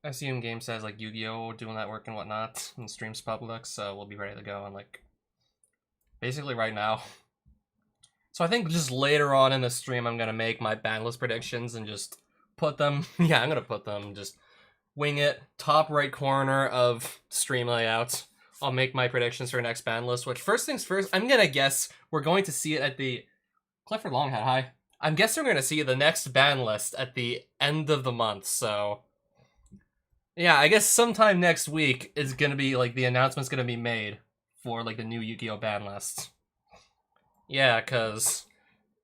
I assume game says like Yu-Gi-Oh doing that work and whatnot, and streams public, so we'll be ready to go and like basically right now. So I think just later on in the stream I'm gonna make my Bandless predictions and just put them. Yeah, I'm gonna put them. Just wing it. Top right corner of stream layout. I'll make my predictions for next ban list. Which first things first, I'm gonna guess we're going to see it at the Clifford Longhead. Hi. I'm guessing we're gonna see the next ban list at the end of the month. So yeah, I guess sometime next week is gonna be like the announcement's gonna be made for like the new Yu-Gi-Oh ban list. Yeah, cause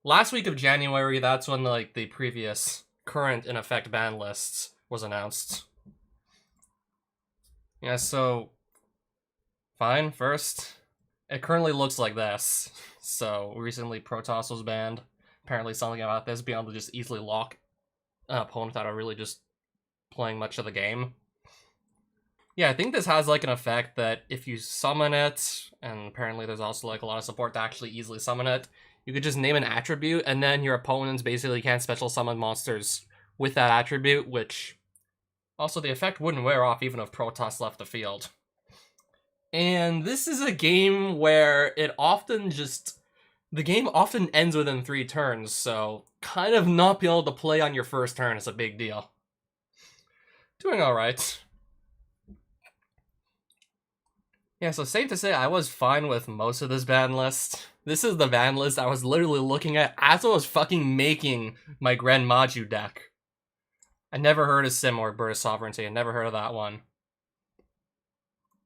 last week of January, that's when like the previous current in effect ban lists was announced. Yeah, so fine. First, it currently looks like this. So recently, Protoss was banned. Apparently, something about this being able to just easily lock an opponent that are really just playing much of the game. Yeah, I think this has like an effect that if you summon it, and apparently there's also like a lot of support to actually easily summon it, you could just name an attribute, and then your opponents basically can't special summon monsters with that attribute, which also the effect wouldn't wear off even if Protoss left the field. And this is a game where it often just... the game often ends within 3 turns, so kind of not being able to play on your first turn is a big deal. Doing alright. Yeah, so safe to say I was fine with most of this ban list. This is the ban list I was literally looking at as I was fucking making my gren Maju deck. I never heard of Sim or Bird of Sovereignty, I never heard of that one.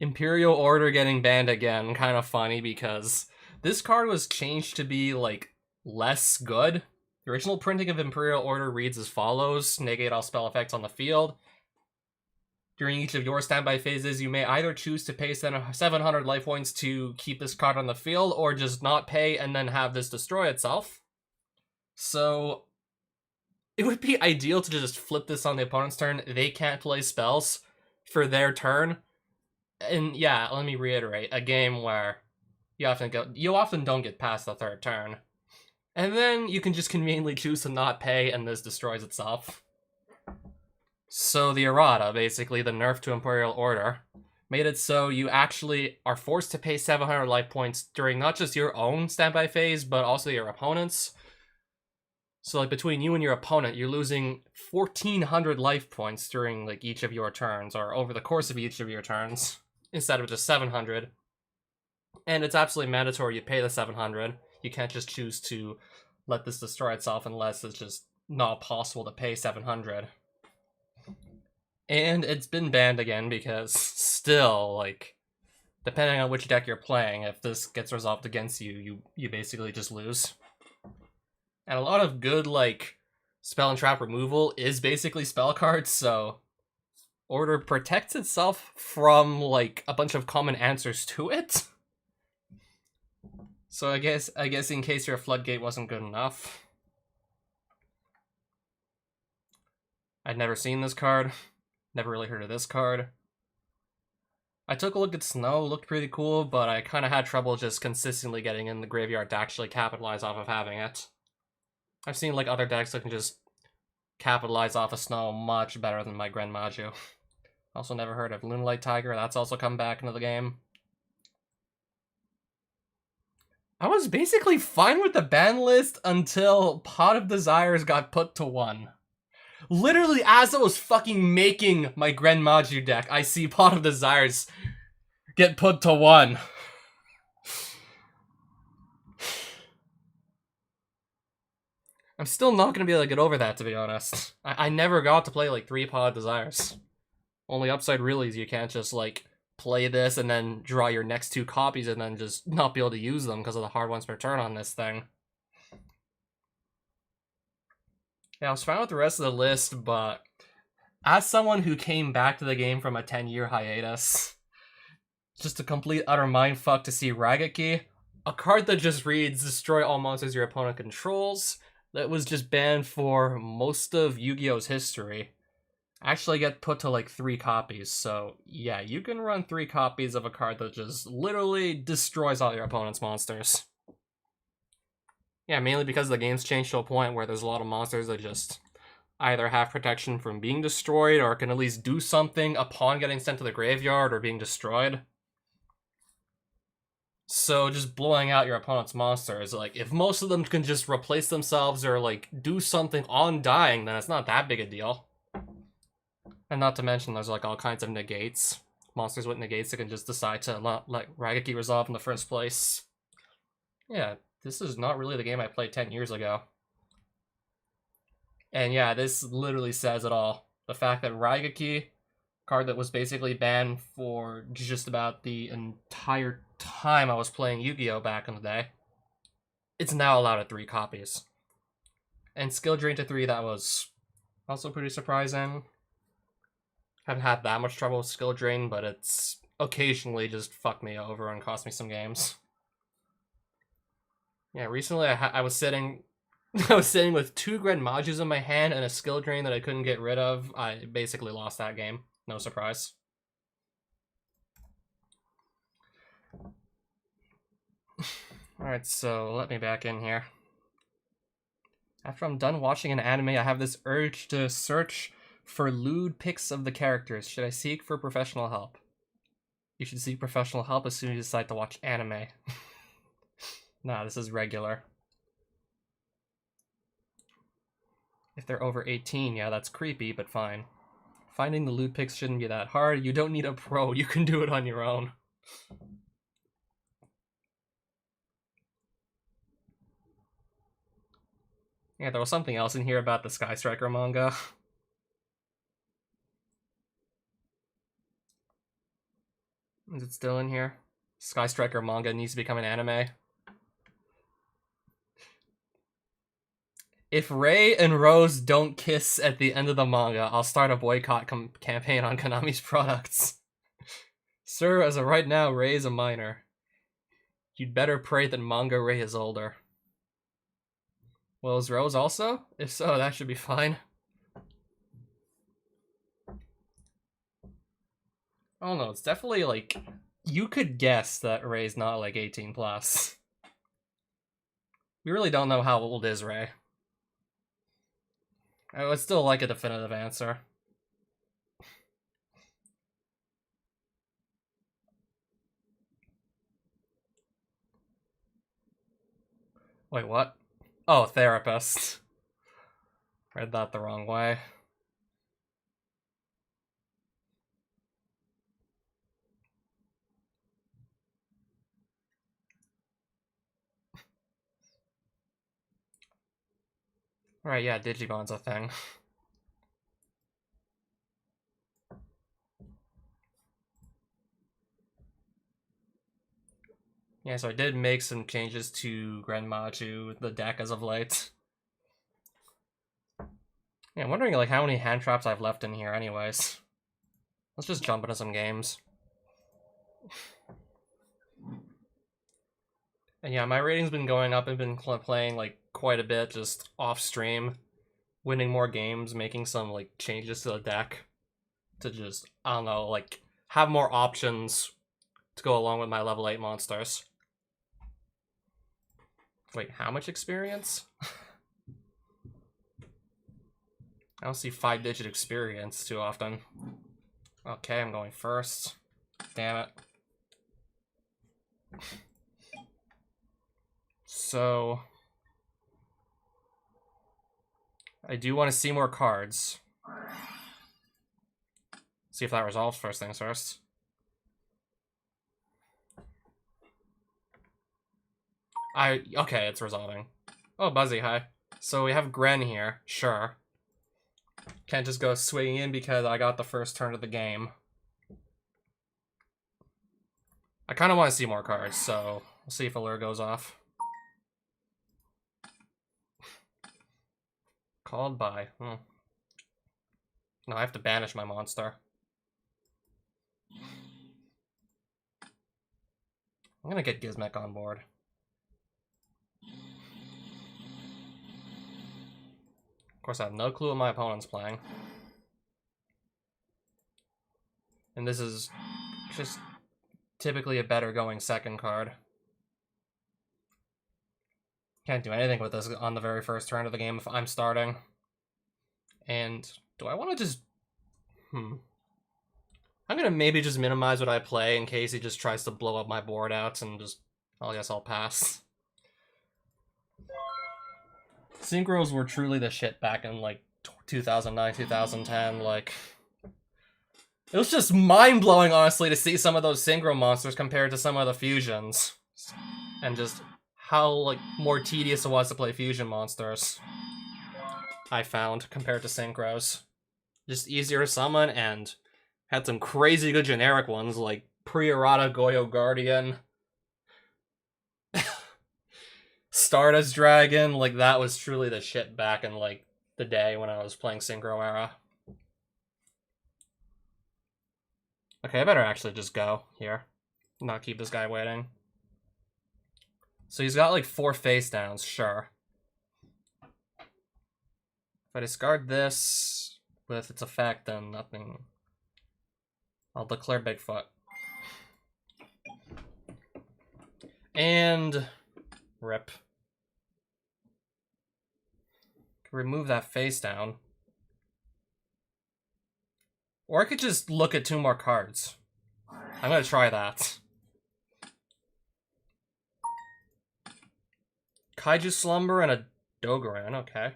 Imperial Order getting banned again, kind of funny because this card was changed to be, like, less good. The original printing of Imperial Order reads as follows: negate all spell effects on the field. During each of your standby phases, you may either choose to pay 700 life points to keep this card on the field, or just not pay and then have this destroy itself. So, it would be ideal to just flip this on the opponent's turn. They can't play spells for their turn. And yeah, let me reiterate, a game where you often don't get past the 3rd turn. And then you can just conveniently choose to not pay and this destroys itself. So the errata, basically, the nerf to Imperial Order, made it so you actually are forced to pay 700 life points during not just your own standby phase, but also your opponent's. So like between you and your opponent, you're losing 1,400 life points during like each of your turns, or over the course of each of your turns, instead of just 700. And it's absolutely mandatory you pay the 700. You can't just choose to let this destroy itself unless it's just not possible to pay 700. And it's been banned again because still, like, depending on which deck you're playing, if this gets resolved against you, you basically just lose. And a lot of good, like, spell and trap removal is basically spell cards, so Order protects itself from, like, a bunch of common answers to it. So I guess in case your Floodgate wasn't good enough. I'd never seen this card. Never really heard of this card. I took a look at Snow, looked pretty cool, but I kind of had trouble just consistently getting in the graveyard to actually capitalize off of having it. I've seen like other decks that can just capitalize off of Snow much better than my gren Maju. Also never heard of Lunalight Tiger, that's also come back into the game. I was basically fine with the ban list until Pot of Desires got put to 1. Literally, as I was fucking making my gren Maju deck, I see Pot of Desires get put to 1. I'm still not gonna be able to get over that, to be honest. I never got to play, like, 3 Pot of Desires. Only upside really is you can't just, like, play this and then draw your next 2 copies and then just not be able to use them because of the hard ones per turn on this thing. Yeah, I was fine with the rest of the list, but as someone who came back to the game from a 10-year hiatus, just a complete utter mindfuck to see Rageki, a card that just reads destroy all monsters your opponent controls, that was just banned for most of Yu-Gi-Oh's history, actually get put to like 3 copies. So yeah, you can run 3 copies of a card that just literally destroys all your opponent's monsters. Yeah, mainly because the game's changed to a point where there's a lot of monsters that just either have protection from being destroyed or can at least do something upon getting sent to the graveyard or being destroyed. So just blowing out your opponent's monsters, like, if most of them can just replace themselves or, like, do something on dying, then it's not that big a deal. And not to mention, there's, like, all kinds of negates. Monsters with negates that can just decide to not let Raigeki resolve in the first place. Yeah, this is not really the game I played 10 years ago. And yeah, this literally says it all. The fact that Raigeki, card that was basically banned for just about the entire time I was playing Yu-Gi-Oh! Back in the day, it's now allowed at 3 copies. And skill drain to 3, that was also pretty surprising. Haven't had that much trouble with skill drain, but it's occasionally just fucked me over and cost me some games. Yeah, recently I was sitting with 2 gren Majus in my hand and a skill drain that I couldn't get rid of. I basically lost that game. No surprise. Alright, so let me back in here. After I'm done watching an anime, I have this urge to search for lewd pics of the characters. Should I seek for professional help? You should seek professional help as soon as you decide to watch anime. Nah, this is regular. If they're over 18, yeah, that's creepy, but fine. Finding the lewd pics shouldn't be that hard. You don't need a pro. You can do it on your own. Yeah, there was something else in here about the Sky Striker manga. Is it still in here? Sky Striker manga needs to become an anime. If Ray and Rose don't kiss at the end of the manga, I'll start a boycott campaign on Konami's products. Sir, as of right now, Ray is a minor. You'd better pray that manga Ray is older. Well, is Rose also? If so, that should be fine. Oh no, it's definitely, like, you could guess that Ray's not, like, 18 plus. We really don't know how old is Ray. I would still like a definitive answer. Wait, what? Oh, therapist. Read that the wrong way. Right, yeah, Digimon's a thing. Yeah, so I did make some changes to Gren Maju, the deck, as of late. Yeah, I'm wondering, like, how many hand traps I've left in here anyways. Let's just jump into some games. And yeah, my rating's been going up. I've been playing, like, quite a bit, just off-stream. Winning more games, making some, like, changes to the deck. To just, I don't know, like, have more options to go along with my level 8 monsters. Wait, how much experience? I don't see 5-digit experience too often. Okay, I'm going first. Damn it. So, I do want to see more cards. See if that resolves first things first. Okay, it's resolving. Oh, Buzzy, hi. So we have Gren here, sure. Can't just go swinging in because I got the first turn of the game. I kind of want to see more cards, so we'll see if Allure goes off. Called by. No, I have to banish my monster. I'm gonna get Gizmek on board. Of course, I have no clue what my opponent's playing. And this is just typically a better going second card. Can't do anything with this on the very first turn of the game if I'm starting. And do I want to just... I'm going to maybe just minimize what I play in case he just tries to blow up my board out and just... I guess I'll pass. Synchros were truly the shit back in, like, 2009, 2010, like... It was just mind-blowing, honestly, to see some of those synchro monsters compared to some of the fusions. And just how, like, more tedious it was to play fusion monsters. I found, compared to synchros. Just easier to summon, and had some crazy good generic ones, like Pre-Errata Goyo Guardian, Stardust Dragon. Like, that was truly the shit back in, like, the day when I was playing synchro era. Okay, I better actually just go here. Not keep this guy waiting. So he's got, like, 4 face downs, sure. If I discard this with its effect, then nothing. I'll declare Bigfoot. And rip. Remove that face down. Or I could just look at 2 more cards. I'm gonna try that. Kaiju Slumber and a Dogoran, okay.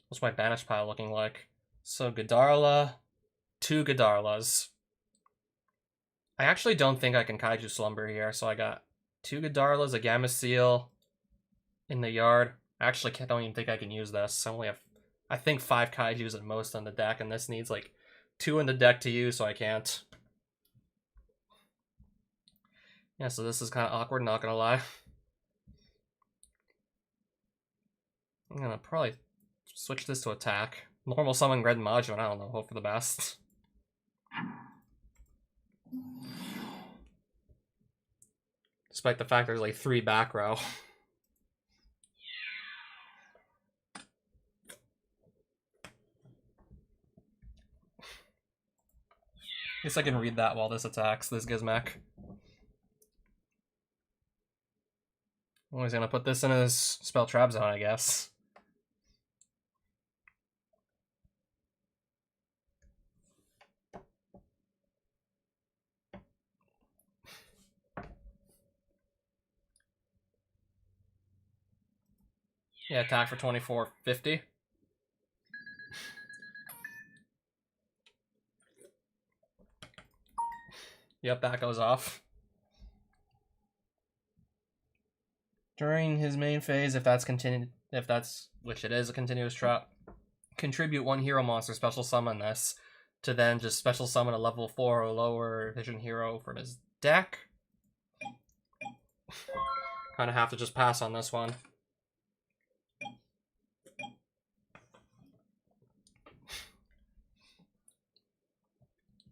What's my banish pile looking like? So Godarla, 2 Godarlas. I actually don't think I can Kaiju Slumber here, so I got 2 Godarlas, a Gamma Seal in the yard. I actually don't even think I can use this. I only have, I think, 5 Kaijus at most on the deck, and this needs like 2 in the deck to use, so I can't. Yeah, so this is kind of awkward, not gonna lie. I'm gonna probably switch this to attack. Normal summon Red Maju, and I don't know, hope for the best. Despite the fact there's like 3 back row. Guess I can read that while this attacks, this Gizmek. Well, he's gonna put this in his spell trap zone, I guess. Yeah, attack for 2450. Yep, that goes off. During his main phase, if that's which it is a continuous trap, contribute 1 hero monster, special summon this, to then just special summon a level 4 or lower vision hero from his deck. Kind of have to just pass on this one.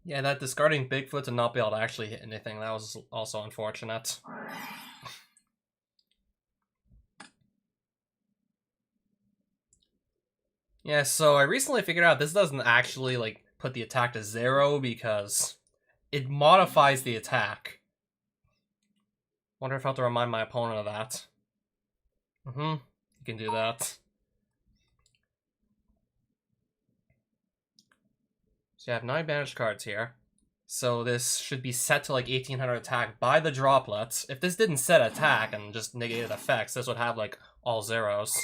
Yeah, that discarding Bigfoot to not be able to actually hit anything, that was also unfortunate. Yeah, so I recently figured out this doesn't actually, like, put the attack to 0 because it modifies the attack. Wonder if I have to remind my opponent of that. You can do that. So you have 9 banished cards here. So this should be set to like 1800 attack by the droplets. If this didn't set attack and just negated effects, this would have like all zeros.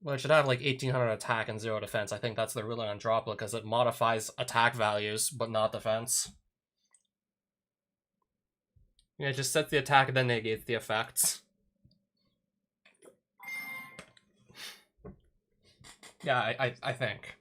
Well, it should have like 1800 attack and 0 defense. I think that's the ruling on droplet because it modifies attack values, but not defense. Yeah, it just sets the attack and then negates the effects. Yeah, I think.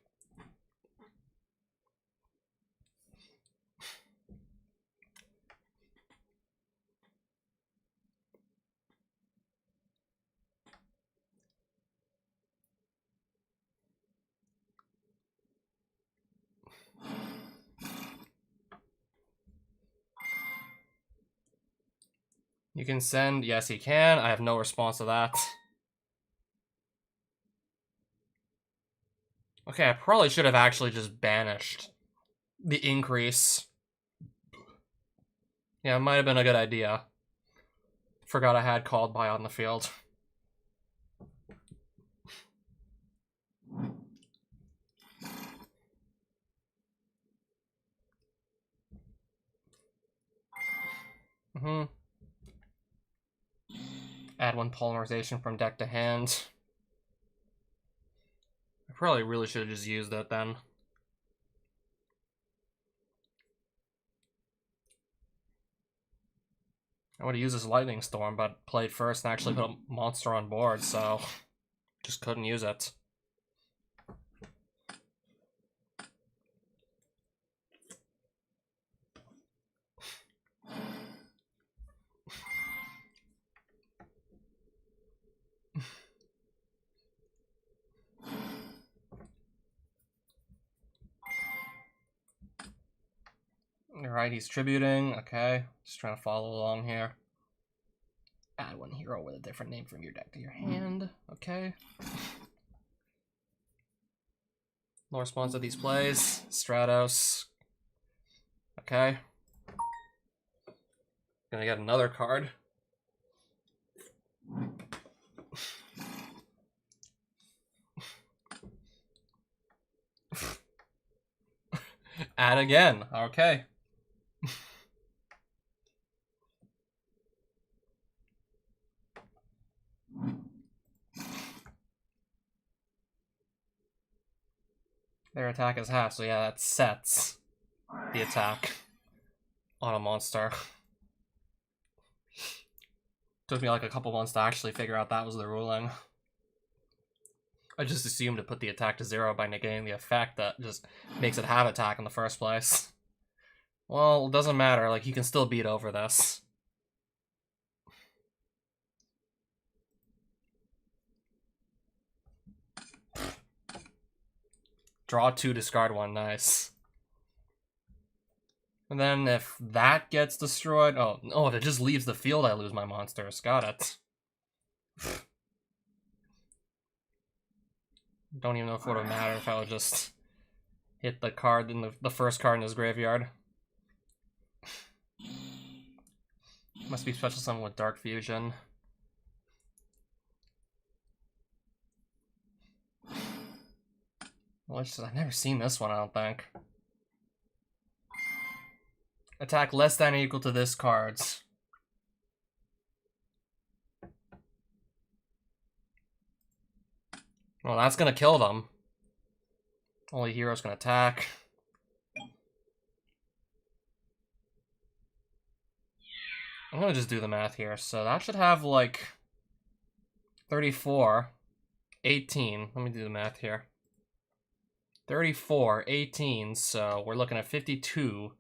You can send, yes he can. I have no response to that. Okay, I probably should have actually just banished the increase. Yeah, it might have been a good idea. Forgot I had called by on the field. Add 1 polymerization from deck to hand. I probably really should have just used it then. I would have used this Lightning Storm, but played first and actually put a monster on board, so just couldn't use it. Alright, he's tributing. Okay, just trying to follow along here. Add 1 hero with a different name from your deck to your hand. Okay. No response to these plays. Stratos. Okay. Gonna get another card. Add again. Okay. Their attack is half, so yeah, that sets the attack on a monster. Took me like a couple months to actually figure out that was the ruling. I just assumed to put the attack to 0 by negating the effect that just makes it have attack in the first place. Well, it doesn't matter, like, you can still beat over this. Draw 2, discard 1, nice. And then if that gets destroyed... Oh, if it just leaves the field, I lose my monsters. Got it. Don't even know if it would have mattered if I would just hit the card in the first card in his graveyard. Must be special summon with Dark Fusion. Well, I've never seen this one, I don't think. Attack less than or equal to this card's. Well, that's gonna kill them. Only heroes can attack. I'm gonna just do the math here. So that should have like 34, 18. Let me do the math here. 34, 18, so we're looking at 52.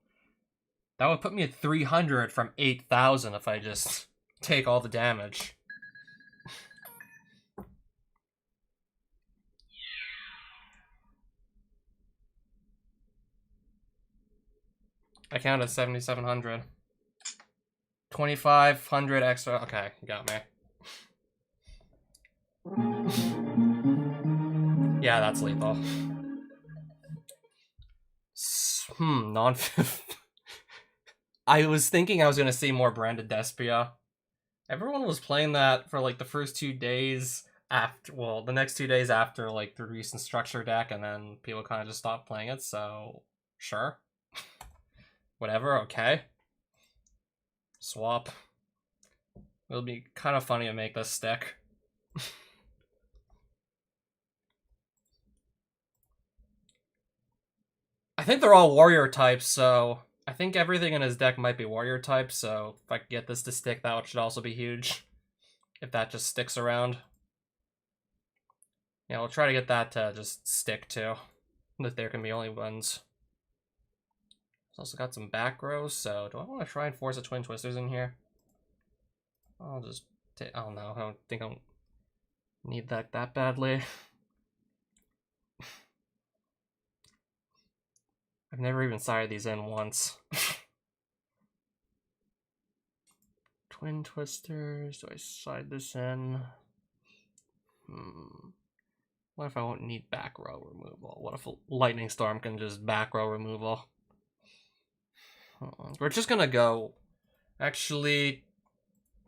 That would put me at 300 from 8,000 if I just take all the damage. I counted 7,700. 2,500 extra. Okay, you got me. Yeah, that's lethal. Non. I was thinking I was gonna see more Branded Despia. Everyone was playing that for like the first 2 days after, well, the next 2 days after like the recent structure deck, and then people kind of just stopped playing it, so sure. Whatever, okay. Swap. It'll be kind of funny to make this stick. I think they're all warrior types, so I think everything in his deck might be warrior type, so if I can get this to stick, that should also be huge. If that just sticks around. Yeah, we'll try to get that to just stick too. That there can be only ones. It's also got some back rows, so do I want to try and force a Twin Twisters in here? I'll just take, oh no, I don't think I need that badly. I've never even sided these in once. Twin Twisters, do I side this in? What if I won't need back row removal? What if a Lightning Storm can just back row removal? We're just gonna go, actually,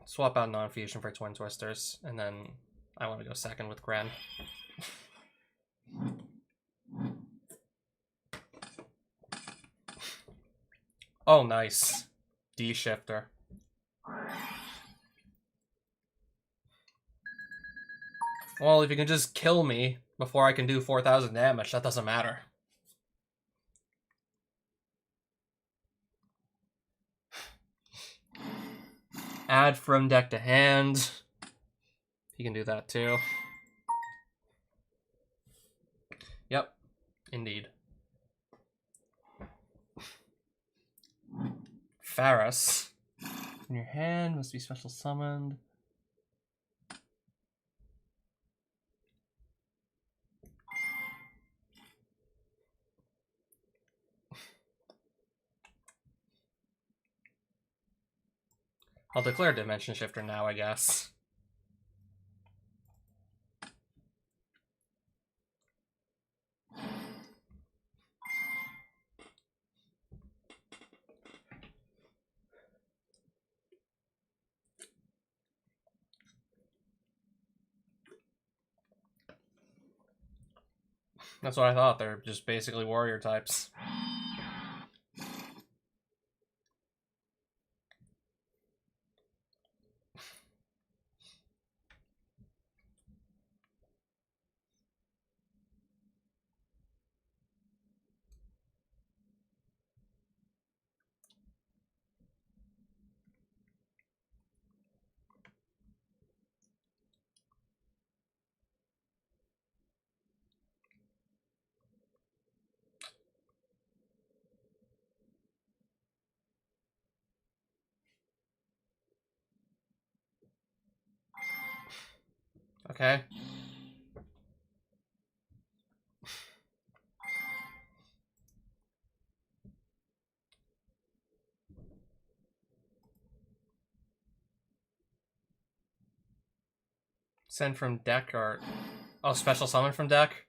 swap out non-fusion for Twin Twisters, and then I want to go second with gren. Oh, nice. D-shifter. Well, if you can just kill me before I can do 4,000 damage, that doesn't matter. Add from deck to hand. You can do that too. Yep, indeed. Pharos. In your hand, must be special summoned. I'll declare Dimension Shifter now, I guess. That's what I thought. They're just basically warrior types. Okay. Send from deck or... Oh, special summon from deck?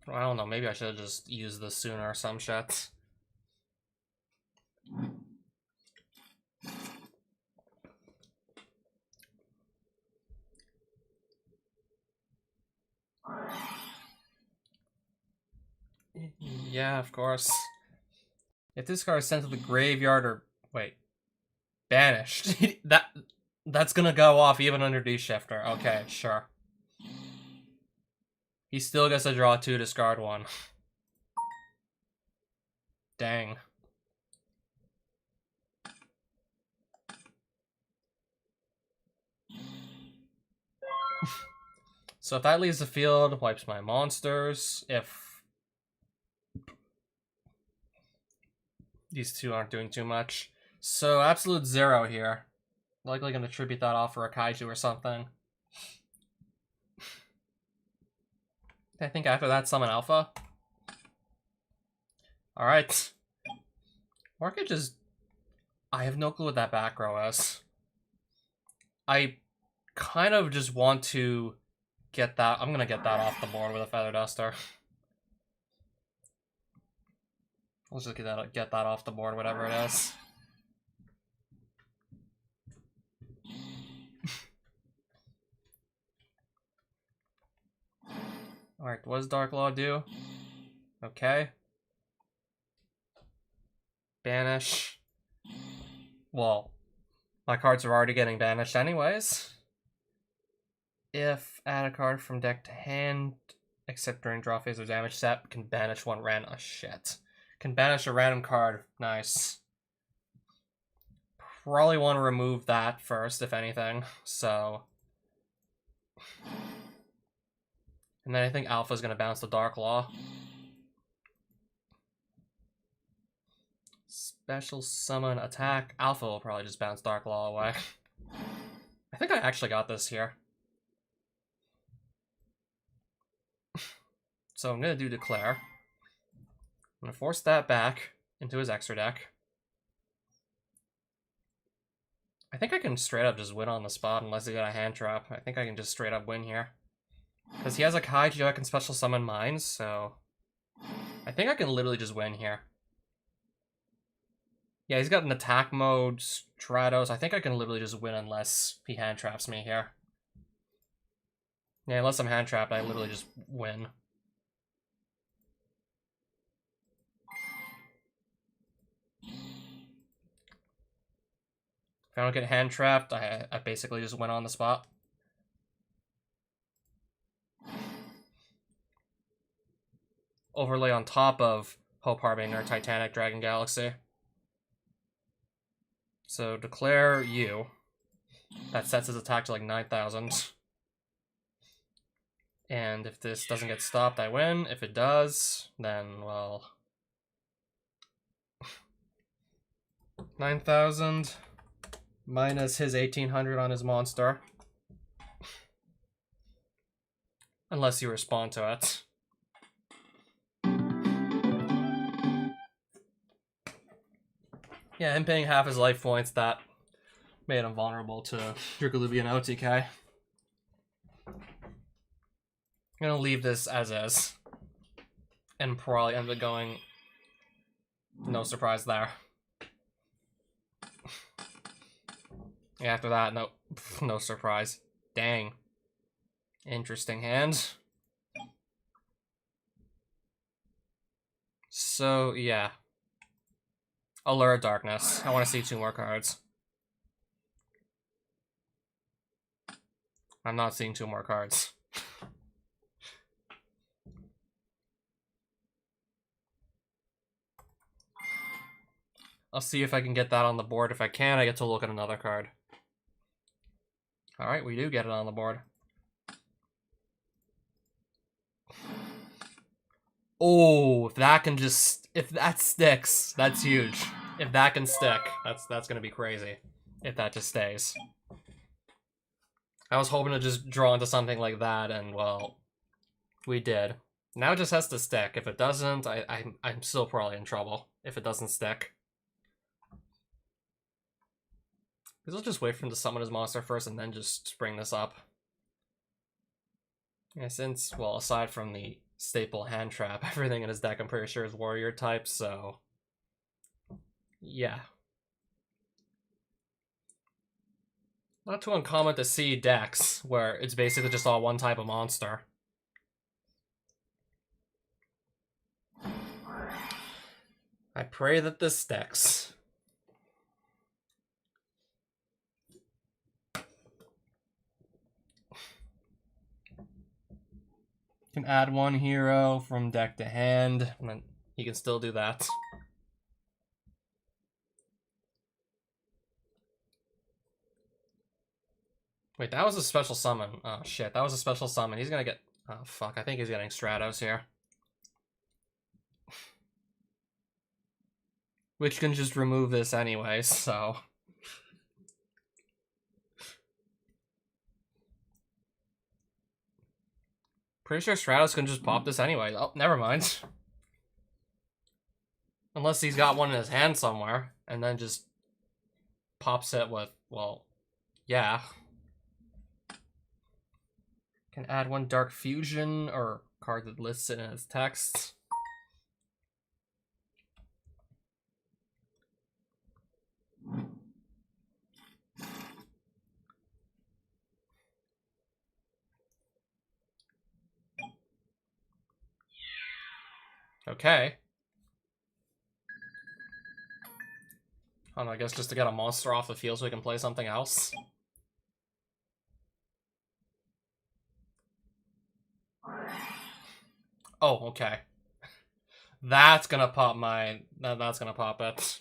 Well, I don't know, maybe I should have just used this sooner or some shit. Yeah, of course. If this card is sent to the graveyard or... Wait. Banished. That's gonna go off even under D-Shifter. Okay, sure. He still gets to draw 2, discard 1. Dang. So if that leaves the field, wipes my monsters. If these two aren't doing too much. So absolute 0 here. Likely gonna tribute that off for a Kaiju or something. I think after that, summon Alpha. Alright. Market just... I have no clue what that back row is. I kind of just want to get that... I'm gonna get that off the board with a Feather Duster. Let's just get that off the board, whatever it is. Alright, what does Dark Law do? Okay. Banish. Well, my cards are already getting banished anyways. If add a card from deck to hand, except during draw phase or damage step, can banish one random... Oh, shit. Can banish a random card. Nice. Probably want to remove that first, if anything. So... And then I think Alpha's going to bounce the Dark Law. Special summon attack. Alpha will probably just bounce Dark Law away. I think I actually got this here. So I'm going to do Declare. I'm going to force that back into his extra deck. I think I can straight up just win on the spot unless he got a hand trap. I think I can just straight up win here. Because he has a Kaiju I can special summon mines, so... I think I can literally just win here. Yeah, he's got an attack mode, Stratos. I think I can literally just win unless he hand traps me here. Yeah, unless I'm hand trapped, I literally just win. If I don't get hand trapped, I basically just win on the spot. Overlay on top of Hope Harbinger, Titanic, Dragon Galaxy. So declare you. That sets his attack to like 9,000. And if this doesn't get stopped, I win. If it does, then, well... 9,000 minus his 1,800 on his monster. Unless you respond to it. Yeah, him paying half his life points, that made him vulnerable to Dragalubi and OTK. I'm gonna leave this as is. And probably end up going... No surprise there. After that, no surprise. Dang. Interesting hand. So, yeah. Allure of Darkness. I want to see 2 more cards. I'm not seeing 2 more cards. I'll see if I can get that on the board. If I can, I get to look at another card. Alright, we do get it on the board. Oh, if that can just... If that sticks, that's huge. If that can stick, that's gonna be crazy. If that just stays. I was hoping to just draw into something like that, and, well, we did. Now it just has to stick. If it doesn't, I'm still probably in trouble. If it doesn't stick. Because I'll just wait for him to summon his monster first and then just bring this up. Yeah, since, well, aside from the staple hand trap, everything in his deck I'm pretty sure is warrior type, so... Yeah. Not too uncommon to see decks where it's basically just all one type of monster. I pray that this sticks. Can add 1 hero from deck to hand, and then he can still do that. Wait, that was a special summon. Oh shit, that was a special summon. He's gonna get... Oh fuck, I think he's getting Stratos here. Which can just remove this anyway, so... Pretty sure Stratos can just pop this anyway. Oh, never mind. Unless he's got one in his hand somewhere, and then just pops it with, well, yeah. Can add 1 Dark Fusion, or card that lists it in its text. Okay. I don't know, I guess just to get a monster off the field so we can play something else. Oh, okay. That's gonna pop my... That's gonna pop it.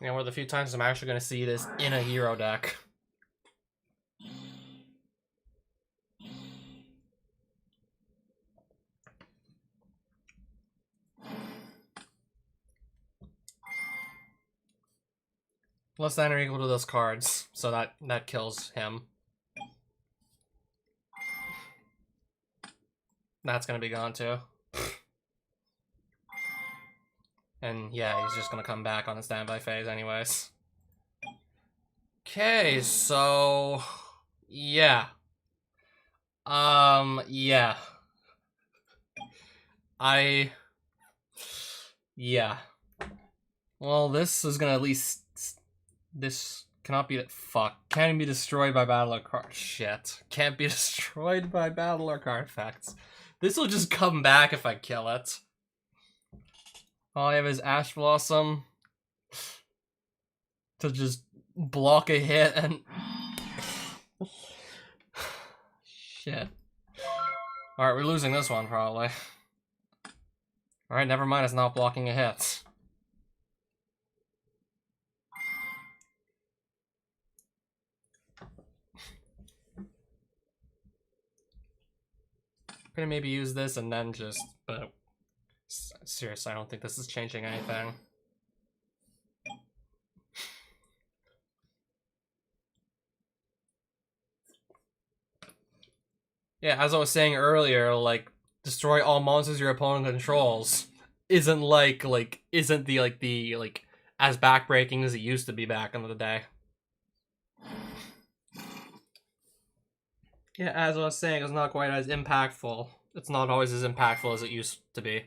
Yeah, one of the few times I'm actually gonna see this in a hero deck. Less than or equal to those cards, so that kills him. That's gonna be gone too. And yeah, he's just gonna come back on the standby phase anyways. Okay, so... Yeah. Yeah. Yeah. Well, this is gonna at least... This Cannot be... Fuck. Can't be destroyed by battle or card... Shit. Can't be destroyed by battle or card effects. This will just come back if I kill it. All I have is Ash Blossom to just block a hit and... Shit. Alright, we're losing this one, probably. Alright, never mind, it's not blocking a hit. Gonna maybe use this and then just... But seriously, I don't think this is changing anything. Yeah, as I was saying earlier, like, destroy all monsters your opponent controls isn't isn't the as backbreaking as it used to be back in the day. Yeah, as I was saying, it's not quite as impactful. It's not always as impactful as it used to be.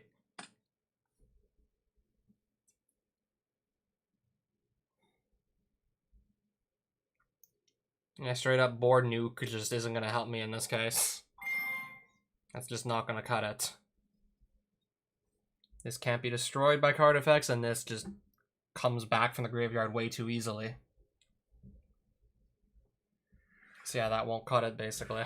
Yeah, straight up board nuke just isn't gonna help me in this case. That's just not gonna cut it. This can't be destroyed by card effects, and this just comes back from the graveyard way too easily. So yeah, that won't cut it, basically.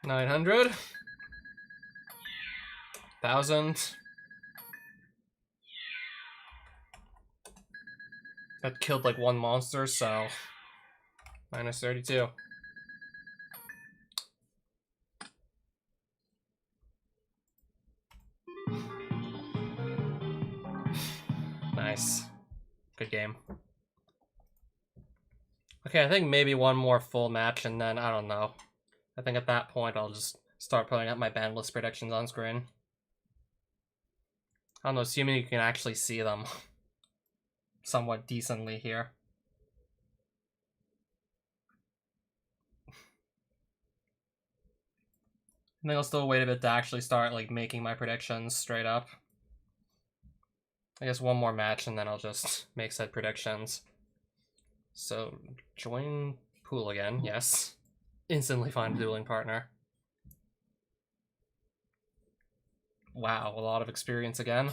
$900. 1,000. That killed like one monster, so minus 32. Nice. Good game. Okay, I think maybe one more full match and then, I don't know. I think at that point I'll just start putting up my Bandless Predictions on screen. I don't know, assuming you can actually see them somewhat decently here. I think I'll still wait a bit to actually start like making my predictions straight up. I guess one more match and then I'll just make said predictions. So, join pool again, yes. Instantly find a dueling partner. Wow, a lot of experience again.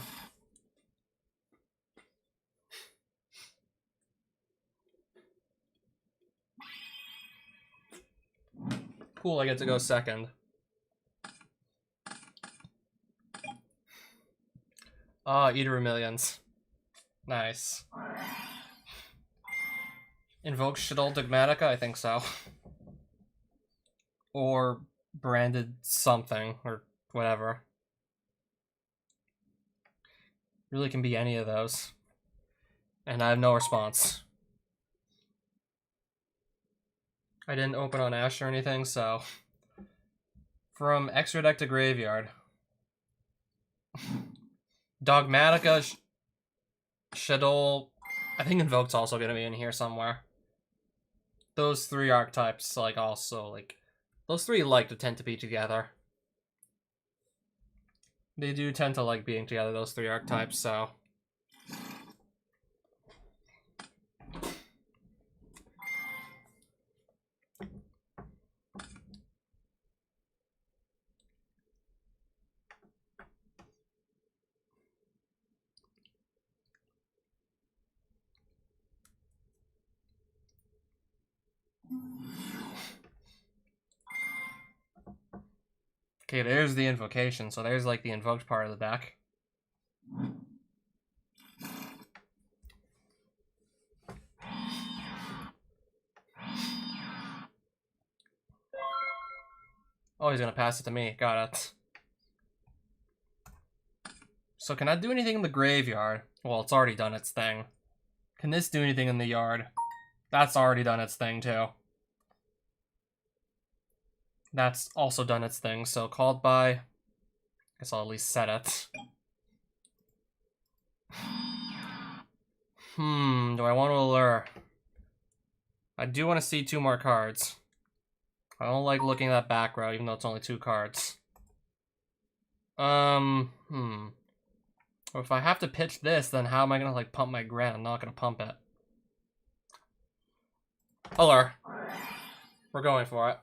Cool, I get to go second. Eater of Millions. Nice. Invoke Shadol Dogmatica? I think so. Or branded something, or whatever. Really can be any of those. And I have no response. I didn't open on Ash or anything, so... From extra deck to graveyard. Dogmatica, Shadol... I think Invoke's also gonna be in here somewhere. Those three archetypes, like, also, like... Those three like to tend to be together. They do tend to like being together, those three archetypes, so... Okay, there's the invocation, so there's like the invoked part of the deck. Oh, he's gonna pass it to me. Got it. So can I do anything in the graveyard? Well, it's already done its thing. Can this do anything in the yard? That's already done its thing, too. That's also done its thing, so called by... Guess I'll at least set it. Do I want to allure? I do want to see 2 more cards. I don't like looking at that back row, even though it's only 2 cards. Well, if I have to pitch this, then how am I gonna, like, pump my gren? I'm not gonna pump it. Allure. We're going for it.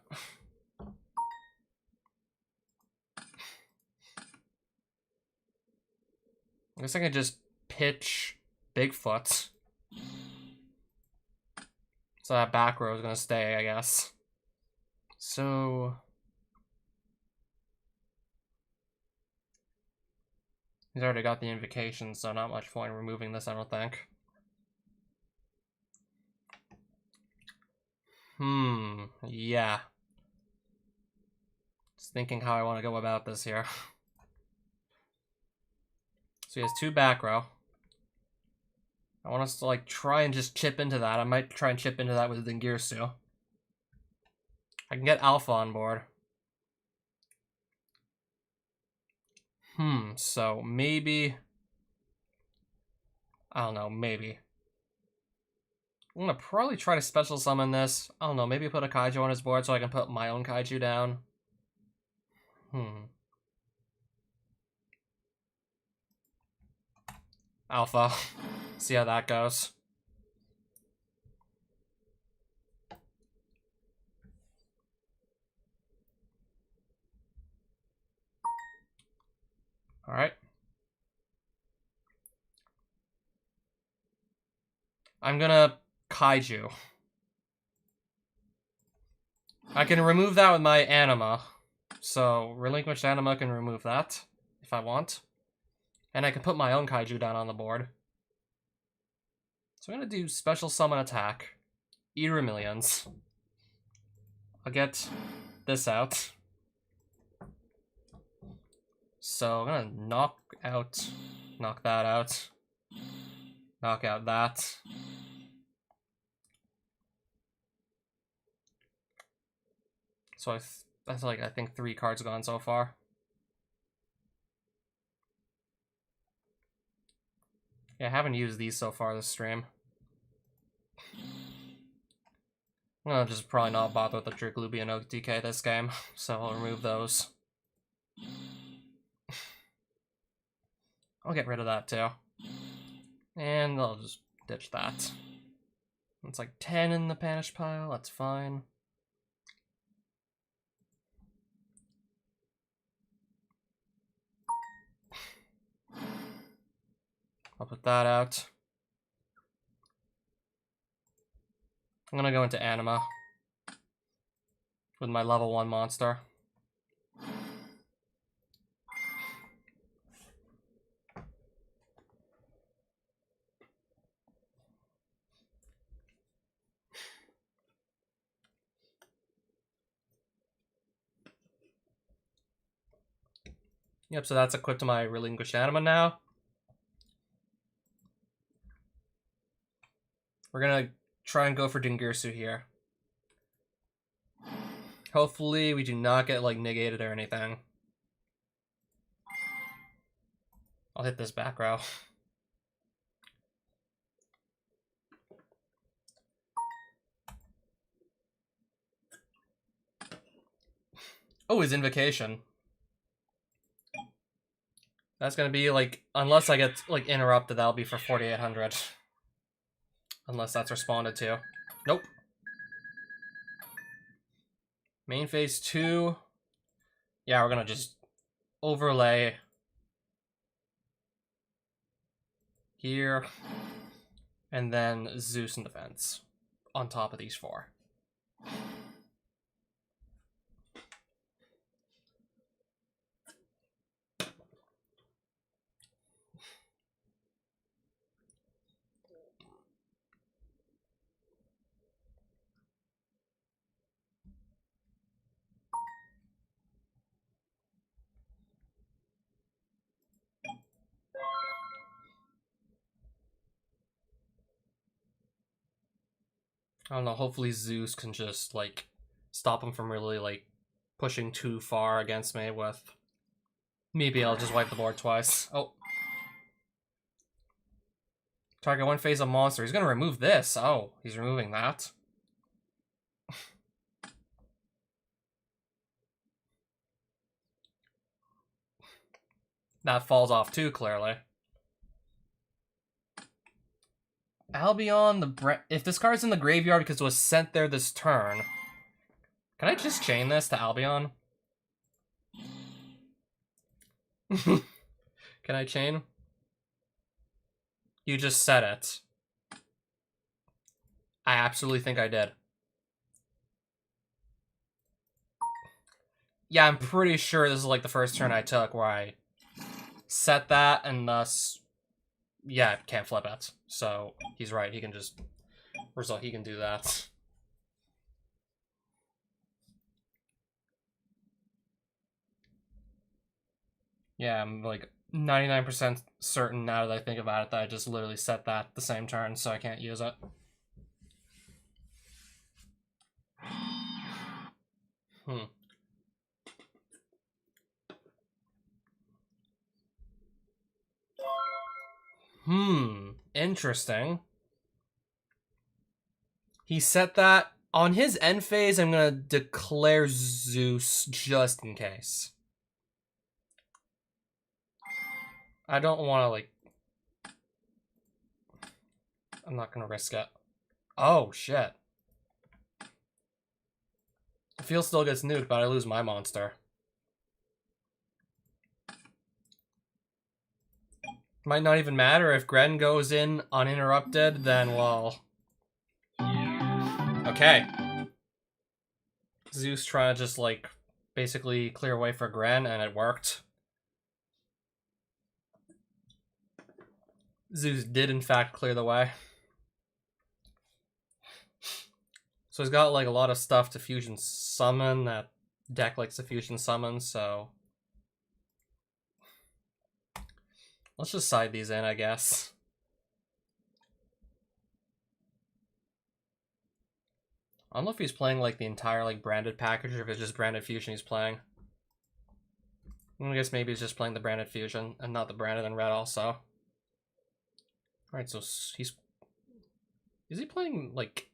I guess I can just pitch Bigfoot. So that back row is gonna stay, I guess. So... He's already got the invocation, so not much point in removing this, I don't think. Yeah. Just thinking how I want to go about this here. So he has 2 back row. I want us to, like, try and just chip into that. I might try and chip into that with Dingirsu. I can get Alpha on board. So maybe... I don't know, maybe. I'm gonna probably try to special summon this. I don't know, maybe put a kaiju on his board so I can put my own kaiju down. Alpha. See how that goes. Alright. I'm gonna kaiju. I can remove that with my anima. So, relinquished anima can remove that, if I want. And I can put my own kaiju down on the board. So I'm gonna do special summon attack. Eater Millions. I'll get this out. So I'm gonna knock that out. Knock out that. So that's like, I think 3 cards gone so far. Yeah, I haven't used these so far this stream. I'm gonna just probably not bother with the Driglubian Oak DK this game, so I'll remove those. I'll get rid of that too. And I'll just ditch that. It's like 10 in the Banish pile, that's fine. I'll put that out. I'm gonna go into Anima with my level 1 monster. Yep, so that's equipped to my relinquished anima now. We're gonna try and go for Dingirsu here. Hopefully we do not get, like, negated or anything. I'll hit this back row. Oh, his invocation. That's gonna be, like, unless I get, like, interrupted, that'll be for 4,800. Unless that's responded to. Nope. Main phase 2. Yeah, we're gonna just overlay here. And then Zeus in defense on top of these 4. I don't know, hopefully Zeus can just, like, stop him from really, like, pushing too far against me with... Maybe I'll just wipe the board twice. Oh. Target one phase of monster. He's gonna remove this. Oh, he's removing that. That falls off too, clearly. Albion, if this card's in the graveyard because it was sent there this turn, can I just chain this to Albion? Can I chain? You just said it. I absolutely think I did. Yeah, I'm pretty sure this is like the first turn I took where I set that and thus... Yeah, can't flip it. So, he's right. He can just... Result, he can do that. Yeah, I'm like 99% certain now that I think about it that I just literally set that the same turn, so I can't use it. Interesting. He set that. On his end phase, I'm gonna declare Zeus just in case. I don't want to, like... I'm not gonna risk it. Oh, shit. The field still gets nuked, but I lose my monster. Might not even matter if Gren goes in uninterrupted, then, well... Okay. Zeus trying to just, like, basically clear away for Gren, and it worked. Zeus did, in fact, clear the way. So he's got, like, a lot of stuff to fusion summon. That deck likes to fusion summon, so... Let's just side these in, I guess. I don't know if he's playing, like, the entire, like, branded package, or if it's just branded fusion he's playing. I guess maybe he's just playing the branded fusion, and not the branded and red also. Alright, so he's... Is he playing, like...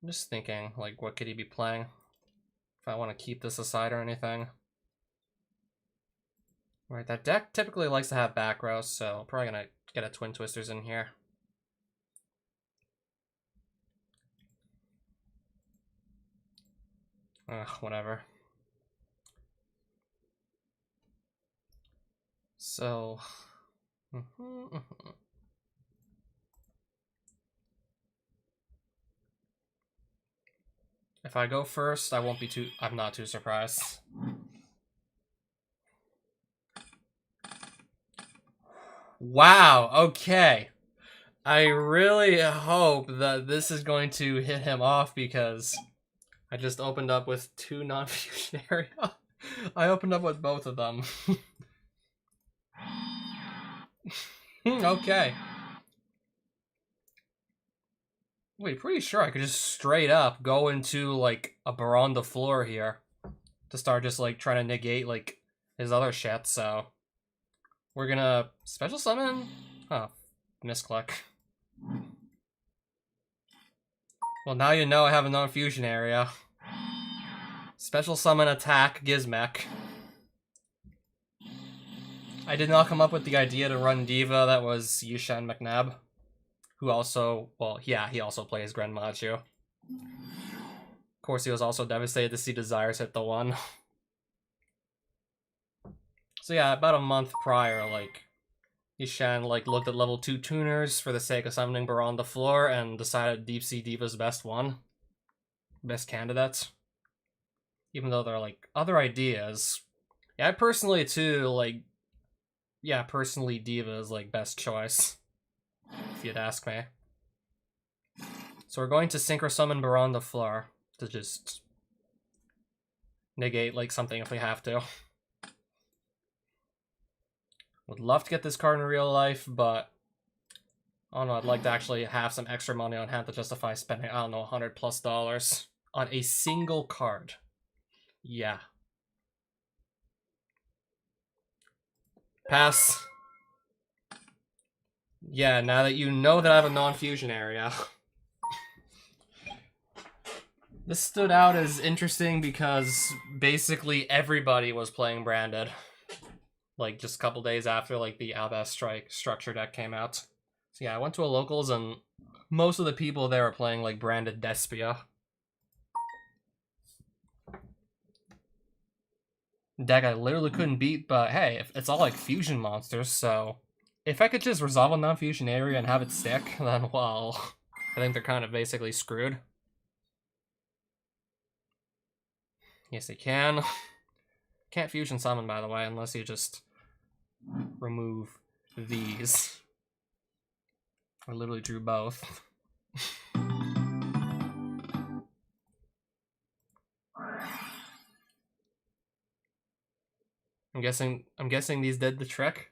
I'm just thinking, like, what could he be playing? If I want to keep this aside or anything. Alright, that deck typically likes to have back rows, so I'm probably gonna get a Twin Twisters in here. Ugh, whatever. So... If I go first, I'm not too surprised. Wow, okay. I really hope that this is going to hit him off because I just opened up with 2 non-fusion area. I opened up with both of them. Okay. Wait, pretty sure I could just straight up go into, like, a Baron the Floor here to start just, like, trying to negate, like, his other shit, so... We're gonna special summon? Oh, misclick. Well, now you know I have a non-fusion area. Special summon attack Gizmek. I did not come up with the idea to run Diva, that was Yushan McNabb. Who also, well, yeah, he also plays Gren Maju. Of course, he was also devastated to see Desires hit the 1. So yeah, about a month prior, like, Yushan, like, looked at level 2 tuners for the sake of summoning Baron the Floor and decided Deep Sea Diva's best one. Best candidate. Even though there are, like, other ideas. Yeah, I personally, too, like, yeah, personally, Diva is, like, best choice. If you'd ask me. So we're going to Synchro Summon Baron the Floor to just negate, like, something if we have to. Would love to get this card in real life, but I don't know, I'd like to actually have some extra money on hand to justify spending, I don't know, $100+ on a single card. Yeah. Pass. Yeah, now that you know that I have a non-fusion area. This stood out as interesting because basically everybody was playing Branded. Like, just a couple days after, like, the Albaz Strike structure deck came out. So yeah, I went to a locals and most of the people there are playing, like, Branded Despia. Deck I literally couldn't beat, but hey, it's all, like, fusion monsters, so... If I could just resolve a non-fusion area and have it stick, then, well... I think they're kind of basically screwed. Yes, they can. Can't fusion summon, by the way, unless you just remove these. I literally drew both. I'm guessing these did the trick.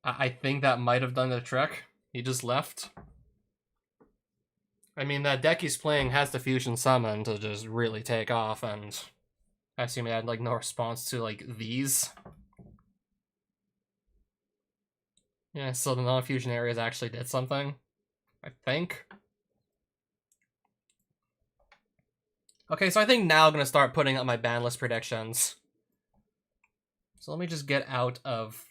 I think that might have done the trick. He just left. I mean, that deck he's playing has the fusion summon to just really take off, and I assume he had, like, no response to, like, these. Yeah, so the non-fusion areas actually did something, I think. Okay, so I think now I'm going to start putting up my Bandless Predictions. So let me just get out of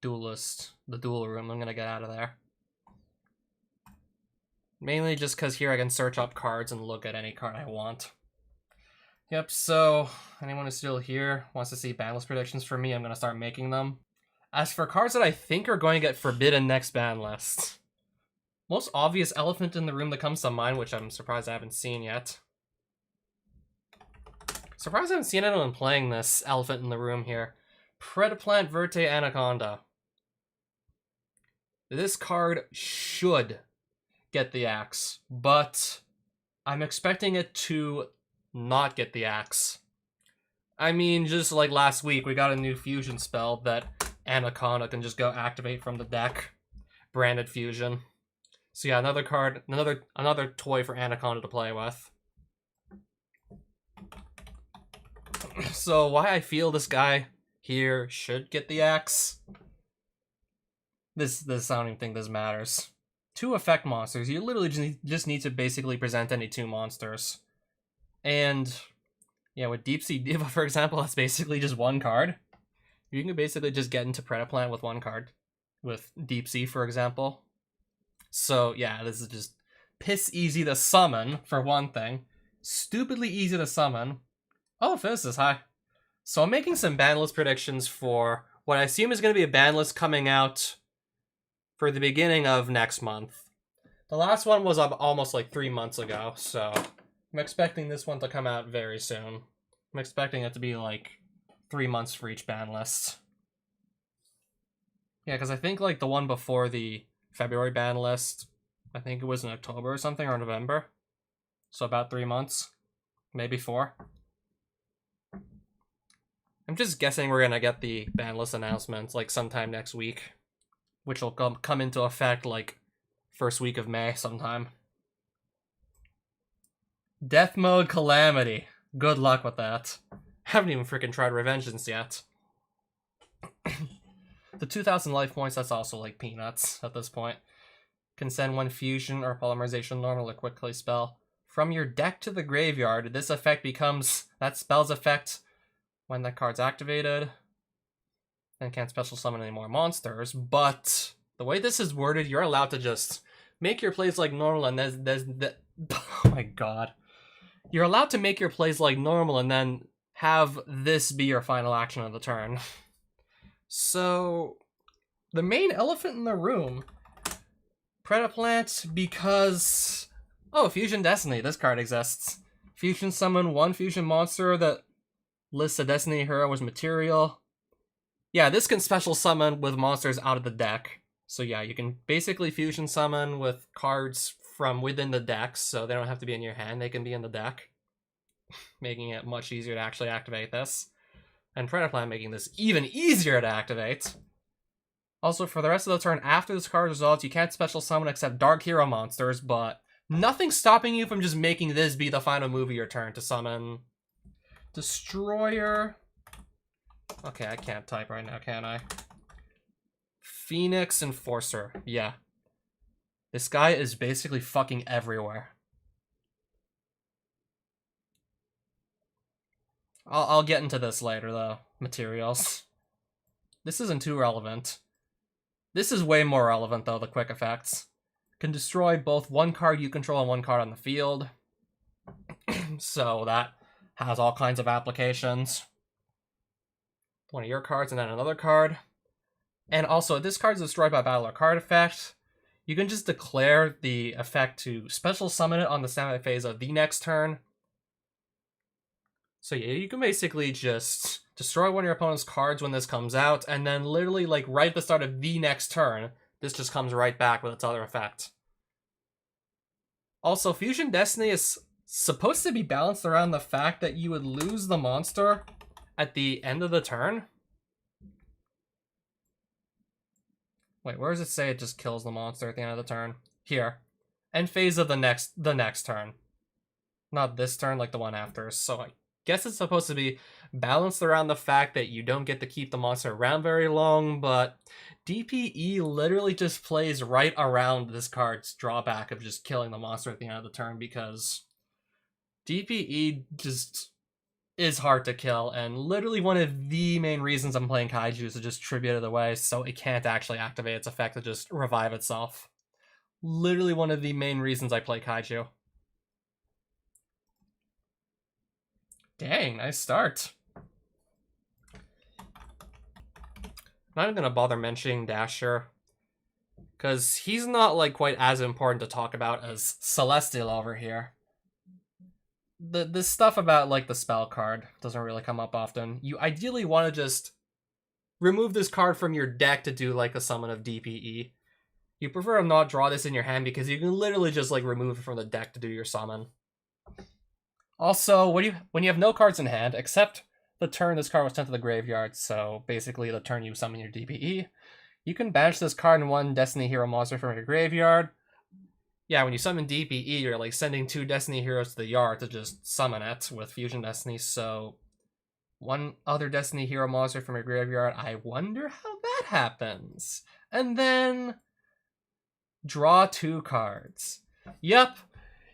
the duel room. I'm going to get out of there. Mainly just because here I can search up cards and look at any card I want. Yep, so anyone who's still here wants to see Bandless Predictions for me, I'm going to start making them. As for cards that I think are going to get forbidden next ban list, most obvious elephant in the room that comes to mind, which I'm surprised I haven't seen yet. Surprised I haven't seen anyone playing this elephant in the room here. Predaplant Verte Anaconda. This card should get the axe, but I'm expecting it to not get the axe. I mean, just like last week, we got a new fusion spell that Anaconda can just go activate from the deck. Branded fusion. So yeah, another card, another toy for Anaconda to play with. So why I feel this guy here should get the axe? This I don't even think this matters. 2 effect monsters. You literally just need to basically present any 2 monsters. And yeah, with Deep Sea Diva, for example, that's basically just 1 card. You can basically just get into Predaplant with 1 card. With Deep Sea, for example. So yeah, this is just piss easy to summon, for one thing. Stupidly easy to summon. Oh, Fizz is hi. So I'm making some banlist predictions for what I assume is going to be a banlist coming out for the beginning of next month. The last one was up almost like 3 months ago, so I'm expecting this one to come out very soon. I'm expecting it to be like 3 months for each banlist. Yeah, because I think like the one before the February banlist, I think it was in October or something, or November. So about 3 months, maybe 4. I'm just guessing we're gonna get the banlist announcements like sometime next week, which will come into effect like first week of May sometime. Death Mode Calamity. Good luck with that. Haven't even freaking tried Revengeance yet. The 2,000 life points, that's also like peanuts at this point. Can send 1 fusion or polymerization normal or quickly spell from your deck to the graveyard. This effect becomes that spell's effect when that card's activated. Then can't special summon any more monsters. But the way this is worded, you're allowed to just make your plays like normal, and there's oh my god. You're allowed to make your plays like normal and then have this be your final action of the turn. So, the main elephant in the room, Predaplant, because... Oh, Fusion Destiny, this card exists. Fusion summon 1 fusion monster that lists a Destiny hero as material. Yeah, this can special summon with monsters out of the deck. So yeah, you can basically fusion summon with cards from within the deck, so they don't have to be in your hand, they can be in the deck. Making it much easier to actually activate this. and Predaplan making this even easier to activate. Also, for the rest of the turn after this card resolves, you can't special summon except Dark Hero monsters, but nothing's stopping you from just making this be the final move of your turn to summon Destroyer. Okay, I can't type right now, can I? Phoenix Enforcer. Yeah. This guy is basically fucking everywhere. I'll get into this later, though. Materials. This isn't too relevant. This is way more relevant, though, the quick effects. Can destroy both one card you control and one card on the field. So that has all kinds of applications. One of your cards and then another card. And also, this card is destroyed by battle or card effect. You can just declare the effect to special summon it on the standby phase of the next turn. So yeah, you can basically just destroy one of your opponent's cards when this comes out, and then literally, like, right at the start of the next turn, this just comes right back with its other effect. Also, Fusion Destiny is supposed to be balanced around the fact that you would lose the monster at the end of the turn. Wait, where does it say it just kills the monster at the end of the turn? Here. End phase of the next turn. Not this turn, like the one after. So I guess it's supposed to be balanced around the fact that you don't get to keep the monster around very long, but DPE literally just plays right around this card's drawback of just killing the monster at the end of the turn, because DPE just is hard to kill, and literally one of the main reasons I'm playing Kaiju is to just tribute it away so it can't actually activate its effect to just revive itself. Literally one of the main reasons I play Kaiju. Dang, nice start. Not even gonna bother mentioning Dasher, because he's not like quite as important to talk about as Celestial over here. The stuff about like the spell card doesn't really come up often. You ideally want to just remove this card from your deck to do like a summon of DPE. You prefer to not draw this in your hand because you can literally just like remove it from the deck to do your summon. Also, when you have no cards in hand, except the turn this card was sent to the graveyard, so basically the turn you summon your DPE, you can banish this card and one Destiny Hero monster from your graveyard. Yeah, when you summon DPE, you're like sending 2 Destiny Heroes to the yard to just summon it with Fusion Destiny, so one other Destiny Hero monster from your graveyard, I wonder how that happens. And then draw 2 cards. Yep,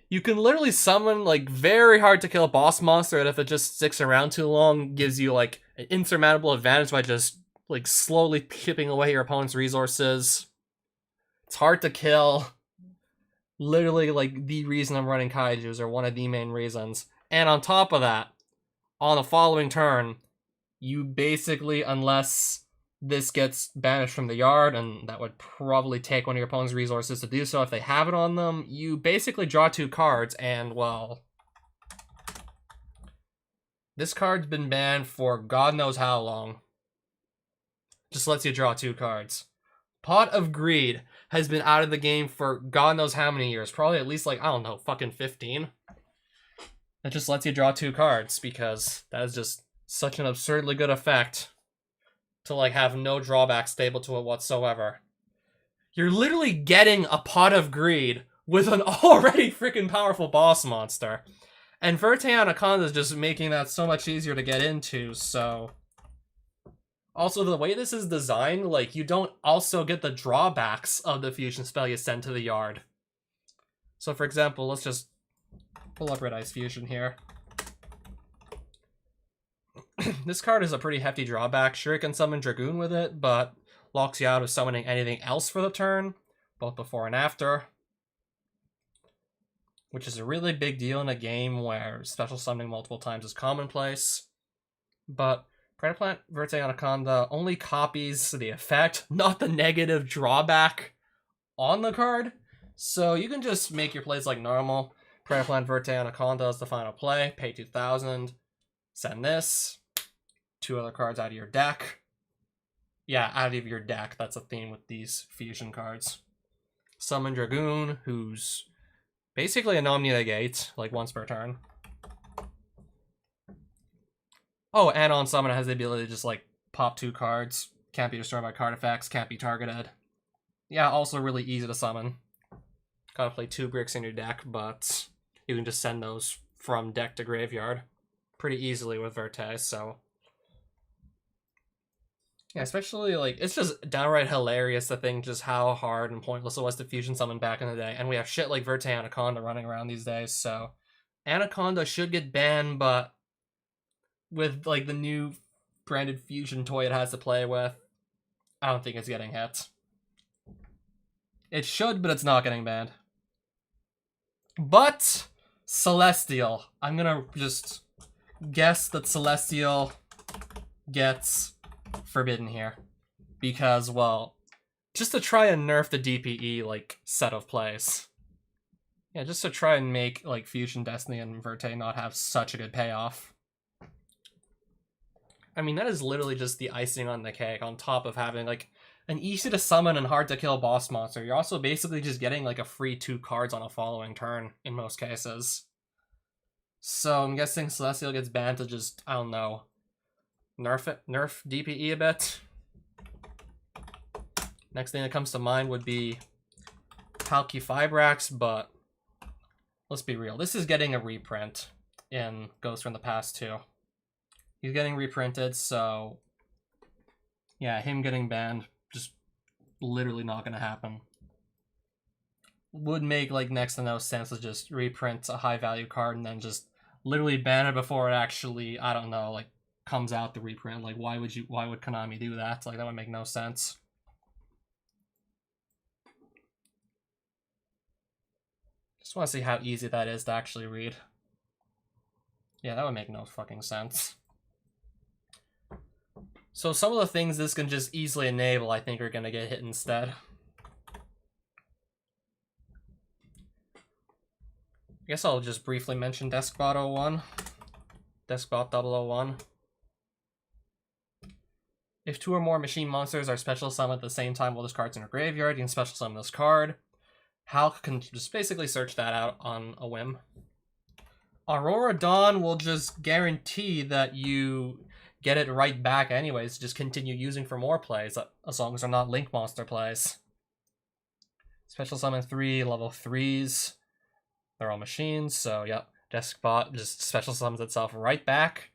you can literally summon like very hard to kill boss monster that if it just sticks around too long gives you like an insurmountable advantage by just like slowly chipping away your opponent's resources. It's hard to kill. Literally, like, the reason I'm running Kaijus, or one of the main reasons. And on top of that, on the following turn, you basically, unless this gets banished from the yard, and that would probably take one of your opponent's resources to do so if they have it on them, you basically draw 2 cards, and, well, this card's been banned for God knows how long. Just lets you draw 2 cards. Pot of Greed has been out of the game for God knows how many years. Probably at least, like, I don't know, fucking 15. It just lets you draw 2 cards, because that is just such an absurdly good effect to, like, have no drawback stable to it whatsoever. You're literally getting a Pot of Greed with an already freaking powerful boss monster. And Verte Anaconda is just making that so much easier to get into, so... Also, the way this is designed, like, you don't also get the drawbacks of the fusion spell you send to the yard. So, for example, let's just pull up Red Ice Fusion here. This card is a pretty hefty drawback. Sure, you can summon Dragoon with it, but locks you out of summoning anything else for the turn, both before and after. Which is a really big deal in a game where special summoning multiple times is commonplace. But Predaplant Verte Anaconda only copies the effect, not the negative drawback on the card. So you can just make your plays like normal. Predaplant Verte Anaconda is the final play. Pay 2,000. Send this. 2 other cards out of your deck. Yeah, out of your deck. That's a theme with these fusion cards. Summon Dragoon, who's basically a non-negate, like once per turn. Oh, and on summon it has the ability to just like pop 2 cards. Can't be destroyed by card effects, can't be targeted. Yeah, also really easy to summon. Gotta play 2 bricks in your deck, but you can just send those from deck to graveyard pretty easily with Verte, so... Yeah, especially, like, it's just downright hilarious to think just how hard and pointless it was to fusion summon back in the day, and we have shit like Verte Anaconda running around these days, so... Anaconda should get banned, but with, like, the new branded fusion toy it has to play with, I don't think it's getting hit. It should, but it's not getting banned. But Celestial. I'm gonna just guess that Celestial gets forbidden here. Because, well, just to try and nerf the DPE, like, set of plays. Yeah, just to try and make, like, Fusion Destiny and Verte not have such a good payoff. I mean, that is literally just the icing on the cake, on top of having, like, an easy to summon and hard to kill boss monster. You're also basically just getting, like, a free 2 cards on a following turn, in most cases. So, I'm guessing Celestial gets banned to just, I don't know, nerf DPE a bit. Next thing that comes to mind would be Palki Fibrax, but let's be real. This is getting a reprint in Ghost from the Past 2. He's getting reprinted, so yeah, him getting banned, just literally not gonna happen. Would make, like, next to no sense to just reprint a high value card and then just literally ban it before it actually, I don't know, like, comes out the reprint. Like, why would Konami do that? Like, that would make no sense. Just want to see how easy that is to actually read. Yeah, that would make no fucking sense. So some of the things this can just easily enable, I think, are going to get hit instead. I guess I'll just briefly mention Deskbot 01. Deskbot 001. If 2 or more machine monsters are special summoned at the same time while this card's in your graveyard, you can special summon this card. Hal can just basically search that out on a whim. Aurora Dawn will just guarantee that you get it right back anyways, just continue using for more plays, as long as they're not Link Monster plays. Special summon 3, level 3s. They're all machines, so yep. Deskbot just special summons itself right back,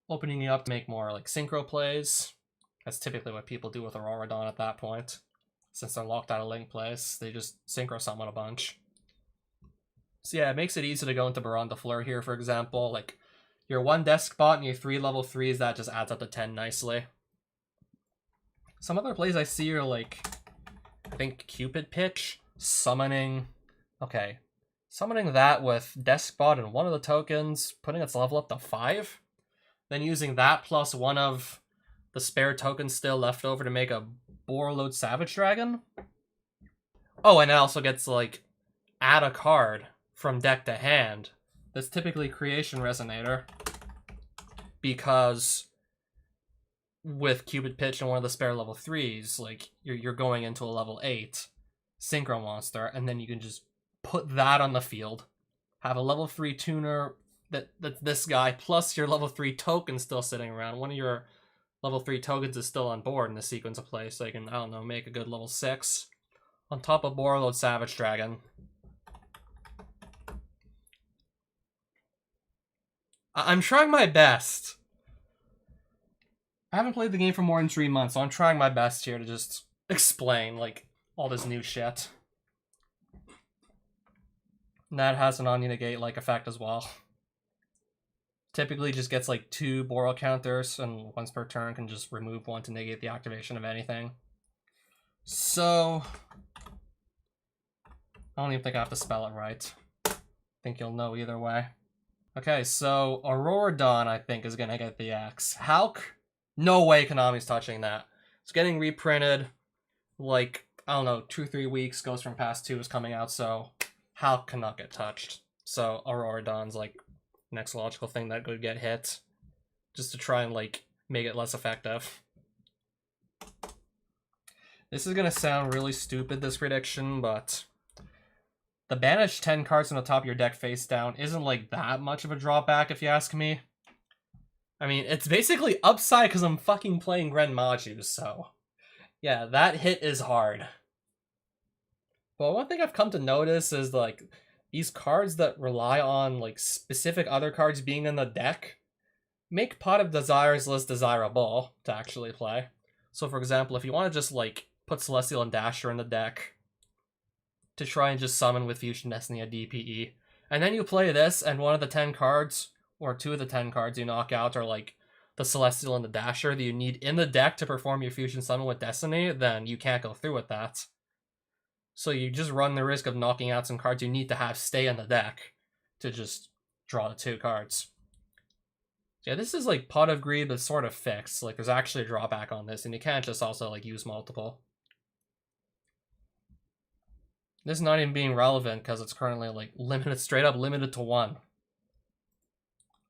opening you up to make more, like, synchro plays. That's typically what people do with Aurora Dawn at that point. Since they're locked out of Link plays, they just synchro summon a bunch. So yeah, it makes it easy to go into Baron de Fleur here, for example. Like, your 1 Deskbot and your 3 level 3s, that just adds up to 10 nicely. Some other plays I see are, like, I think Cupid Pitch, summoning... Okay. Summoning that with Deskbot and 1 of the tokens, putting its level up to 5. Then using that plus 1 of the spare tokens still left over to make a Borreload Savage Dragon. Oh, and it also gets, like, add a card from deck to hand. That's typically Creation Resonator. Because with Cupid Pitch and 1 of the spare level 3s, like, you're going into a level 8 Synchro Monster, and then you can just put that on the field. Have a level 3 tuner that's this guy, plus your level 3 token still sitting around. 1 of your level 3 tokens is still on board in the sequence of play, so you can, I don't know, make a good level 6. On top of Borreload Savage Dragon. I'm trying my best. I haven't played the game for more than 3 months, so I'm trying my best here to just explain, like, all this new shit. And that has an on-negate-like effect as well. Typically just gets, like, 2 Boral counters, and once per turn can just remove 1 to negate the activation of anything. So... I don't even think I have to spell it right. I think you'll know either way. Okay, so Aurora Dawn, I think, is gonna get the X. Hulk? No way Konami's touching that. It's getting reprinted, like, I don't know, 2-3 weeks. Ghost from Past 2 is coming out, so Hulk cannot get touched. So Aurora Dawn's, like, next logical thing that could get hit. Just to try and, like, make it less effective. This is gonna sound really stupid, this prediction, but... the banish 10 cards on the top of your deck face down isn't, like, that much of a drawback, if you ask me. I mean, it's basically upside because I'm fucking playing Gren Maju, so... Yeah, that hit is hard. But one thing I've come to notice is, like, these cards that rely on, like, specific other cards being in the deck make Pot of Desires less desirable to actually play. So, for example, if you want to just, like, put Celestial and Dasher in the deck to try and just summon with Fusion Destiny a DPE, and then you play this, and one of the 10 cards, or 2 of the 10 cards you knock out are, like, the Celestial and the Dasher that you need in the deck to perform your Fusion Summon with Destiny, then you can't go through with that. So you just run the risk of knocking out some cards you need to have stay in the deck to just draw the 2 cards. Yeah, this is like Pot of Greed, but sort of fixed. Like, there's actually a drawback on this, and you can't just also, like, use multiple. This is not even being relevant, because it's currently, like, limited, straight up limited to 1.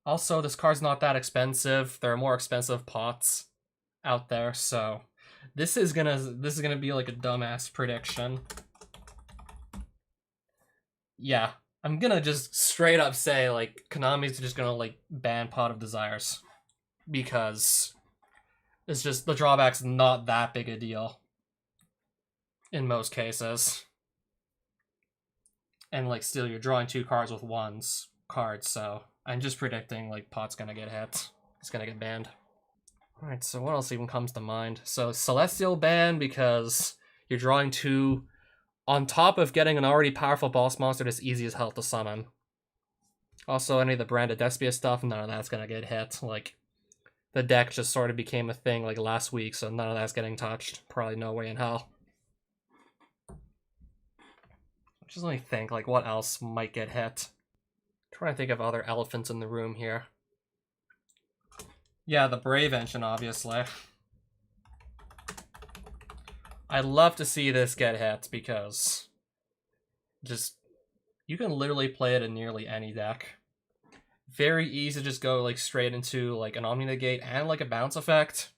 Also, this card's not that expensive. There are more expensive pots out there, so... This is gonna be, like, a dumbass prediction. Yeah, I'm gonna just straight up say, like, Konami's just gonna, like, ban Pot of Desires. Because it's just, the drawback's not that big a deal. In most cases. And, like, still, you're drawing 2 cards with 1's cards, so I'm just predicting, like, Pot's gonna get hit. It's gonna get banned. Alright, so what else even comes to mind? So, Celestial ban, because you're drawing 2... on top of getting an already powerful boss monster that's easy as hell to summon. Also, any of the branded Despia stuff, none of that's gonna get hit. Like, the deck just sort of became a thing, like, last week, so none of that's getting touched. Probably no way in hell. Just let me think, like, what else might get hit? I'm trying to think of other elephants in the room here. Yeah, the Brave Engine, obviously. I'd love to see this get hit, because just, you can literally play it in nearly any deck. Very easy to just go, like, straight into, like, an Omni Negate and, like, a bounce effect.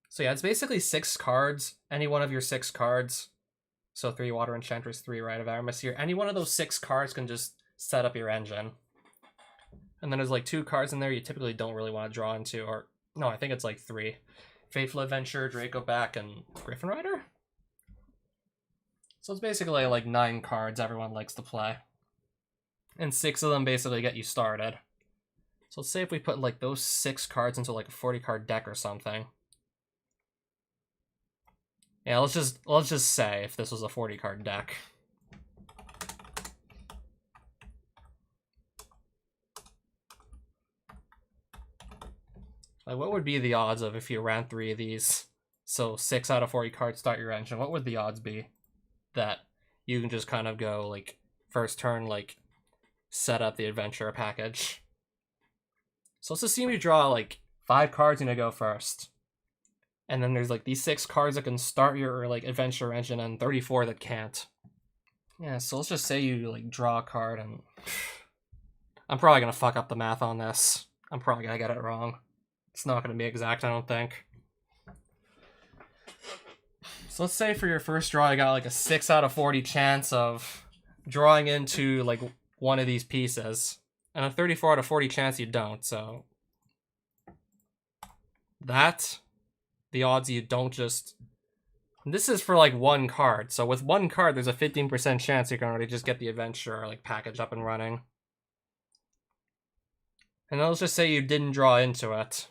So yeah, it's basically 6 cards, any one of your 6 cards. So 3 Water Enchantress, 3 Rite of Aramis here. Any one of those 6 cards can just set up your engine. And then there's, like, 2 cards in there you typically don't really want to draw into, or, no, I think it's, like, 3. Fateful Adventure, Draco Back, and Griffin Rider? So it's basically, like, 9 cards everyone likes to play. And 6 of them basically get you started. So let's say if we put, like, those 6 cards into, like, a 40-card deck or something. Yeah, let's just say if this was a 40-card deck. Like, what would be the odds of if you ran 3 of these? So 6 out of 40 cards start your engine. What would the odds be that you can just kind of go, like, first turn, like, set up the adventure package? So let's assume you draw, like, 5 cards and you go first. And then there's, like, these 6 cards that can start your, like, adventure engine and 34 that can't. Yeah, so let's just say you, like, draw a card and... I'm probably gonna fuck up the math on this. I'm probably gonna get it wrong. It's not gonna be exact, I don't think. So let's say for your first draw, you got, like, a 6 out of 40 chance of drawing into, like, one of these pieces. And a 34 out of 40 chance you don't, so... that... the odds you don't just... This is for, like, 1 card. So with 1 card, there's a 15% chance you can already just get the adventure, like, package up and running. And let's just say you didn't draw into it.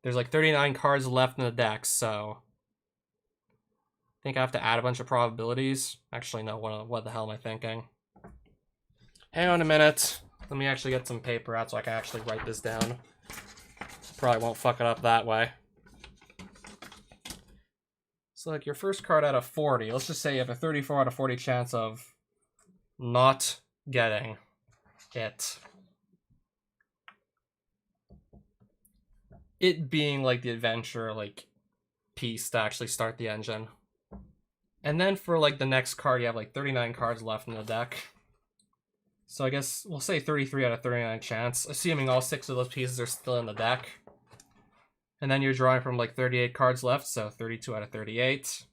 There's, like, 39 cards left in the deck, so... I think I have to add a bunch of probabilities. Actually, no, what the hell am I thinking? Hang on a minute. Let me actually get some paper out so I can actually write this down. Probably won't fuck it up that way. So, like, your first card out of 40, let's just say you have a 34 out of 40 chance of not getting it. It being, like, the adventure, like, piece to actually start the engine. And then for, like, the next card, you have, like, 39 cards left in the deck. So I guess we'll say 33 out of 39 chance, assuming all 6 of those pieces are still in the deck. And then you're drawing from, like, 38 cards left, so 32 out of 38.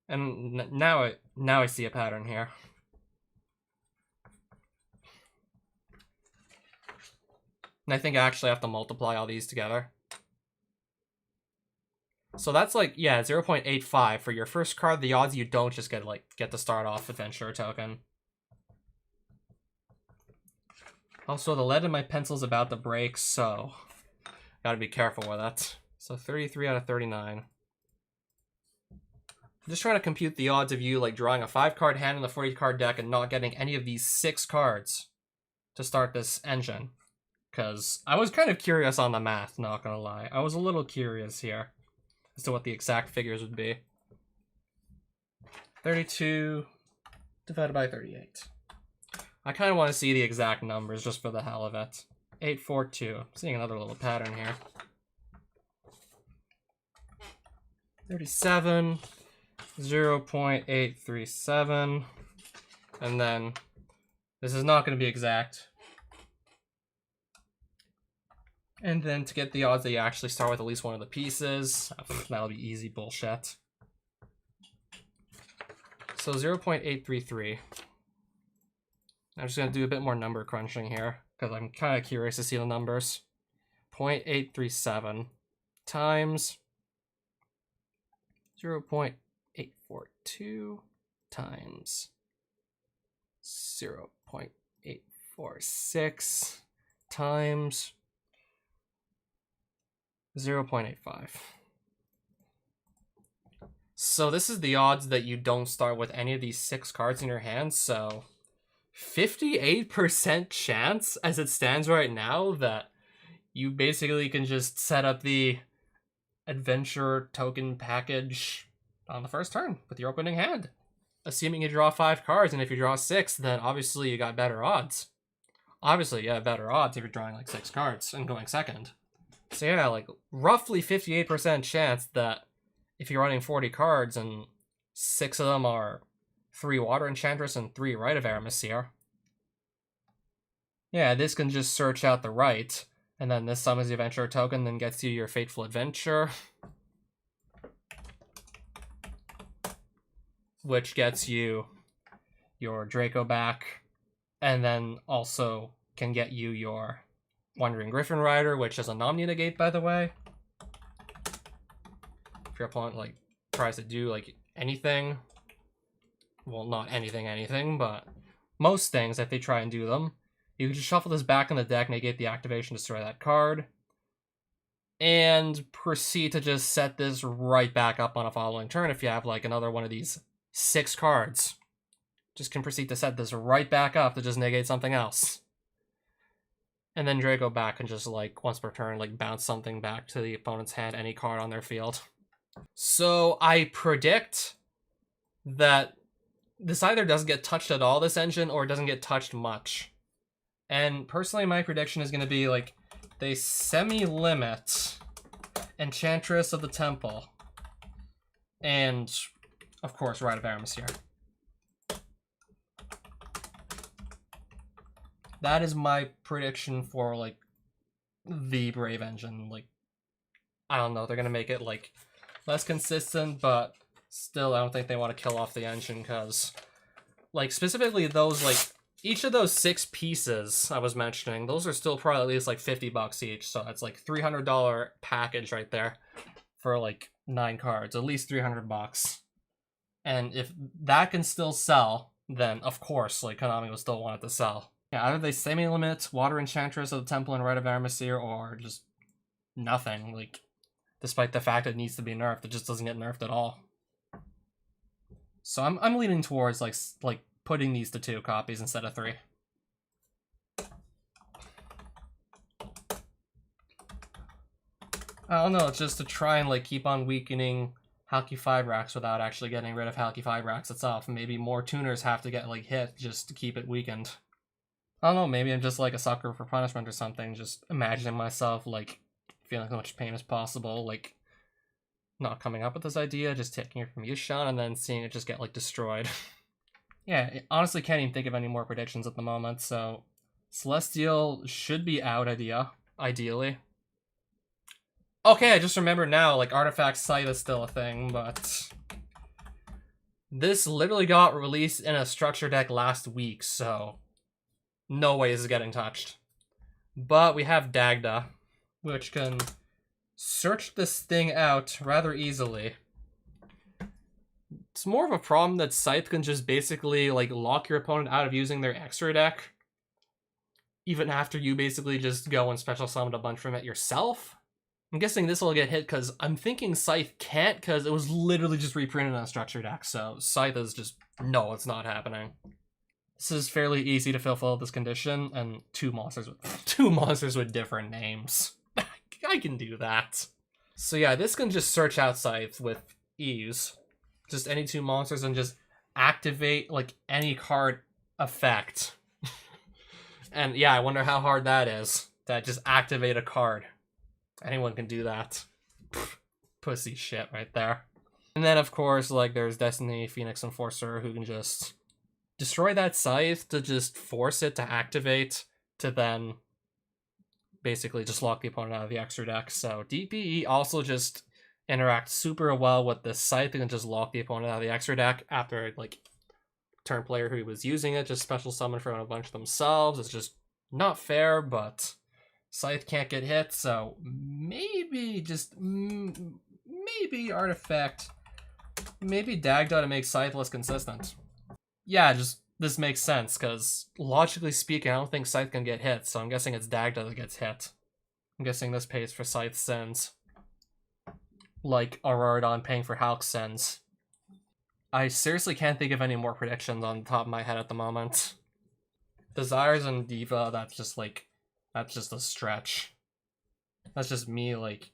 And now I see a pattern here. And I think I actually have to multiply all these together. So that's like, yeah, 0.85 for your first card. The odds you don't just get to start off adventure token. Also, the lead in my pencil's about to break, so gotta be careful with that. So 33 out of 39. I'm just trying to compute the odds of you like drawing a 5-card hand in the 40-card deck and not getting any of these 6 cards to start this engine. Because I was kind of curious on the math, not gonna lie. I was a little curious here as to what the exact figures would be. 32 divided by 38. I kind of want to see the exact numbers just for the hell of it. 842. Seeing another little pattern here. 37, 0.837, and then this is not going to be exact. And then to get the odds that you actually start with at least one of the pieces, that'll be easy bullshit. So 0.833. I'm just going to do a bit more number crunching here, because I'm kind of curious to see the numbers. 0.837 times 0.842 times 0.846 times 0.85. So this is the odds that you don't start with any of these 6 cards in your hand, so 58% chance as it stands right now that you basically can just set up the adventure token package on the first turn with your opening hand. Assuming you draw 5 cards, and if you draw 6, then obviously you got better odds. Obviously you have better odds if you're drawing like 6 cards and going second. So yeah, like roughly 58% chance that if you're running 40 cards and 6 of them are 3 Water Enchantress and 3 Rite of Aramasir. Yeah, this can just search out the right, and then this summons the adventure token, then gets you your Fateful Adventure, which gets you your Draco back, and then also can get you your Wandering Griffin Rider, which is a non-negate, by the way. If your opponent like tries to do like anything, well, not anything, but most things, if they try and do them, you can just shuffle this back in the deck, negate the activation, destroy that card, and proceed to just set this right back up on a following turn. If you have like another one of these 6 cards, just can proceed to set this right back up to just negate something else. And then Draco back and just like once per turn, like bounce something back to the opponent's hand, any card on their field. So I predict that this either doesn't get touched at all, this engine, or it doesn't get touched much. And personally, my prediction is going to be like they semi-limit Enchantress of the Temple and, of course, Rite of Aramasir. That is my prediction for like the Brave engine. Like, I don't know, they're going to make it like less consistent, but still, I don't think they want to kill off the engine because, like, specifically those, like, each of those 6 pieces I was mentioning, those are still probably at least, like, $50 each, so that's, like, $300 package right there for, like, 9 cards, at least $300. And if that can still sell, then, of course, like, Konami will still want it to sell. Yeah, either they semi-limit Water Enchantress of the Temple and Rite of Aramasir, or just nothing, like, despite the fact it needs to be nerfed, it just doesn't get nerfed at all. So I'm leaning towards like putting these to 2 copies instead of 3. I don't know, it's just to try and like keep on weakening Halki-Fibrax without actually getting rid of Halki-Fibrax itself. Maybe more tuners have to get like hit just to keep it weakened. I don't know, maybe I'm just like a sucker for punishment or something, just imagining myself like feeling as much pain as possible, like not coming up with this idea, just taking it from Yushan and then seeing it just get like destroyed. Yeah, I honestly can't even think of any more predictions at the moment, so Celestial should be out, ideally. Okay, I just remembered now, like Artifact Sight is still a thing, but this literally got released in a structure deck last week, so no way is it getting touched. But we have Dagda, which can search this thing out rather easily. It's more of a problem that Scythe can just basically like lock your opponent out of using their extra deck, even after you basically just go and special summon a bunch from it yourself. I'm guessing this will get hit because I'm thinking Scythe can't, because it was literally just reprinted on a structure deck, so Scythe is just, no, it's not happening. This is fairly easy to fulfill this condition, and two monsters with different names. I can do that. So yeah, this can just search out Scythe with ease. Just any two monsters and just activate like any card effect. And yeah, I wonder how hard that is, to just activate a card. Anyone can do that. Pussy shit right there. And then of course, like, there's Destiny, Phoenix, Enforcer, who can just destroy that Scythe to just force it to activate, to then basically just lock the opponent out of the extra deck. So DPE also just interacts super well with the Scythe and just lock the opponent out of the extra deck after, like, turn player who was using it just special summon for a bunch themselves. It's just not fair, but Scythe can't get hit, so maybe, just maybe Artifact, maybe Dagda to make Scythe less consistent. Yeah, just, this makes sense, because logically speaking, I don't think Scythe can get hit, so I'm guessing it's Dagda that gets hit. I'm guessing this pays for Scythe's sins, like Auroradon paying for Hulk's sins. I seriously can't think of any more predictions on the top of my head at the moment. Desires and Diva, that's just a stretch. That's just me, like,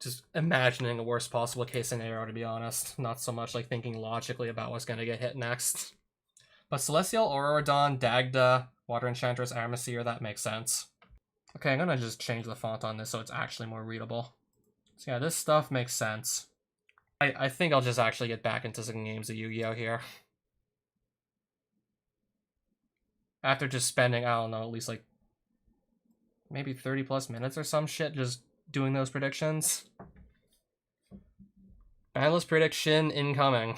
just imagining the worst possible case scenario, to be honest. Not so much, like, thinking logically about what's gonna get hit next. But Celestial, Auroradon, Dagda, Water Enchantress, Armaseer, that makes sense. Okay, I'm gonna just change the font on this so it's actually more readable. So yeah, this stuff makes sense. I think I'll just actually get back into some games of Yu-Gi-Oh! Here. After just spending, I don't know, at least like maybe 30 plus minutes or some shit just doing those predictions. Bandless prediction incoming.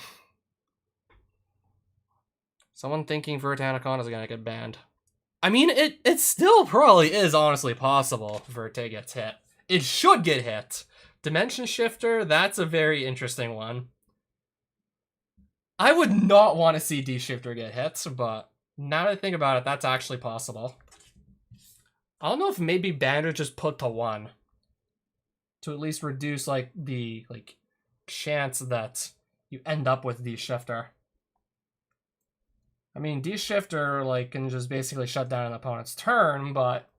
Someone thinking Vertanicon is gonna get banned. I mean, it still probably is honestly possible Verte gets hit. It should get hit. Dimension Shifter, that's a very interesting one. I would not want to see D-Shifter get hit, but now that I think about it, that's actually possible. I don't know if maybe Banner just put to 1 to at least reduce, like, the, like, chance that you end up with D-Shifter. I mean, D-Shifter, like, can just basically shut down an opponent's turn, but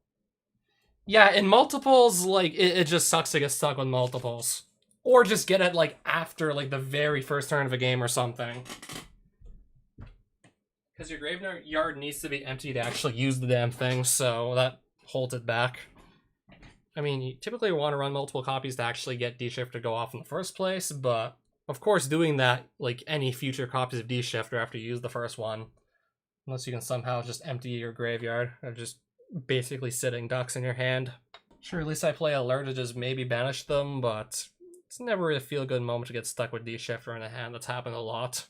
yeah, in multiples, like, it just sucks to get stuck with multiples. Or just get it, like, after, like, the very first turn of a game or something. Because your graveyard needs to be empty to actually use the damn thing, so that holds it back. I mean, you typically want to run multiple copies to actually get D-Shifter to go off in the first place, but of course doing that, like, any future copies of D-Shifter after you use the first one, unless you can somehow just empty your graveyard, or just basically sitting ducks in your hand. Sure, at least I play Alert to just maybe banish them, but it's never a feel-good moment to get stuck with D-Shifter in a hand. That's happened a lot.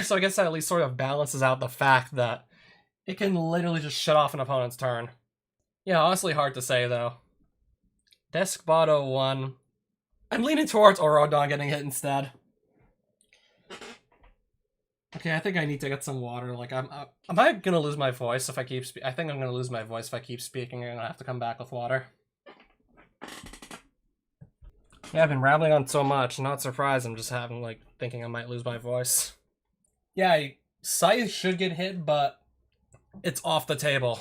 So I guess that at least sort of balances out the fact that it can literally just shut off an opponent's turn. Yeah, honestly hard to say, though. Deskbot 01. I'm leaning towards Auroradon getting hit instead. Okay, I think I need to get some water. Like, am I gonna lose my voice if I keep I think I'm gonna lose my voice if I keep speaking. I'm gonna have to come back with water. Yeah, I've been rambling on so much. Not surprised. I'm just having, like, thinking I might lose my voice. Yeah, Scythe should get hit, but it's off the table.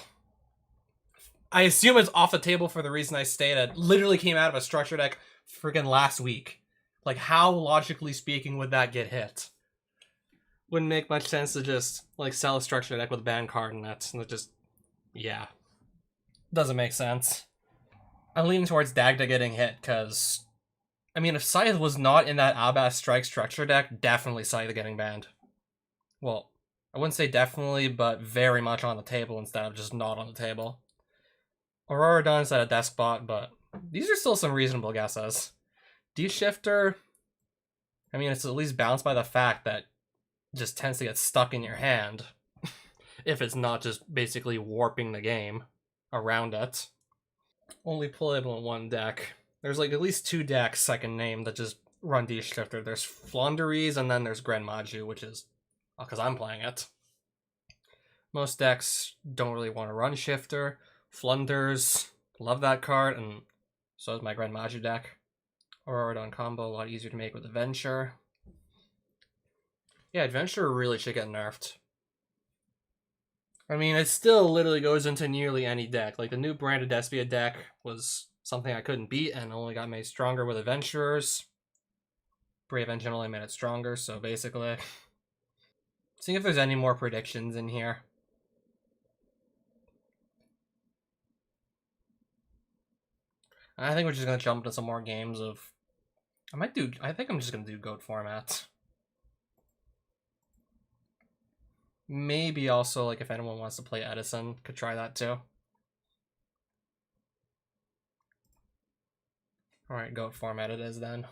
I assume it's off the table for the reason I stated. Literally came out of a structure deck freaking last week. Like, how, logically speaking, would that get hit? Wouldn't make much sense to just, like, sell a structure deck with a ban card and that. And it just, yeah. Doesn't make sense. I'm leaning towards Dagda getting hit, because, I mean, if Scythe was not in that Abas Strike structure deck, definitely Scythe getting banned. Well, I wouldn't say definitely, but very much on the table instead of just not on the table. Auroradon's at a Deskbot, but these are still some reasonable guesses. D-Shifter, I mean, it's at least balanced by the fact that it just tends to get stuck in your hand if it's not just basically warping the game. around it. Only playable in one deck. There's like at least 2 decks I can name that just run D-Shifter. There's Flunderies and then there's Gren Maju, which is because I'm playing it. Most decks don't really want to run Shifter. Flunders, love that card, and so is my Gren Maju deck. Auroradon combo, a lot easier to make with Adventure. Yeah, Adventure really should get nerfed. I mean, it still literally goes into nearly any deck. Like, the new Branded Despia deck was something I couldn't beat and only got made stronger with Adventurers. Brave Engine only made it stronger, so basically... Seeing if there's any more predictions in here. I think we're just gonna jump into some more games of... I think I'm just gonna do GOAT format. Maybe also, like, if anyone wants to play Edison, could try that too. Alright, GOAT format it is then.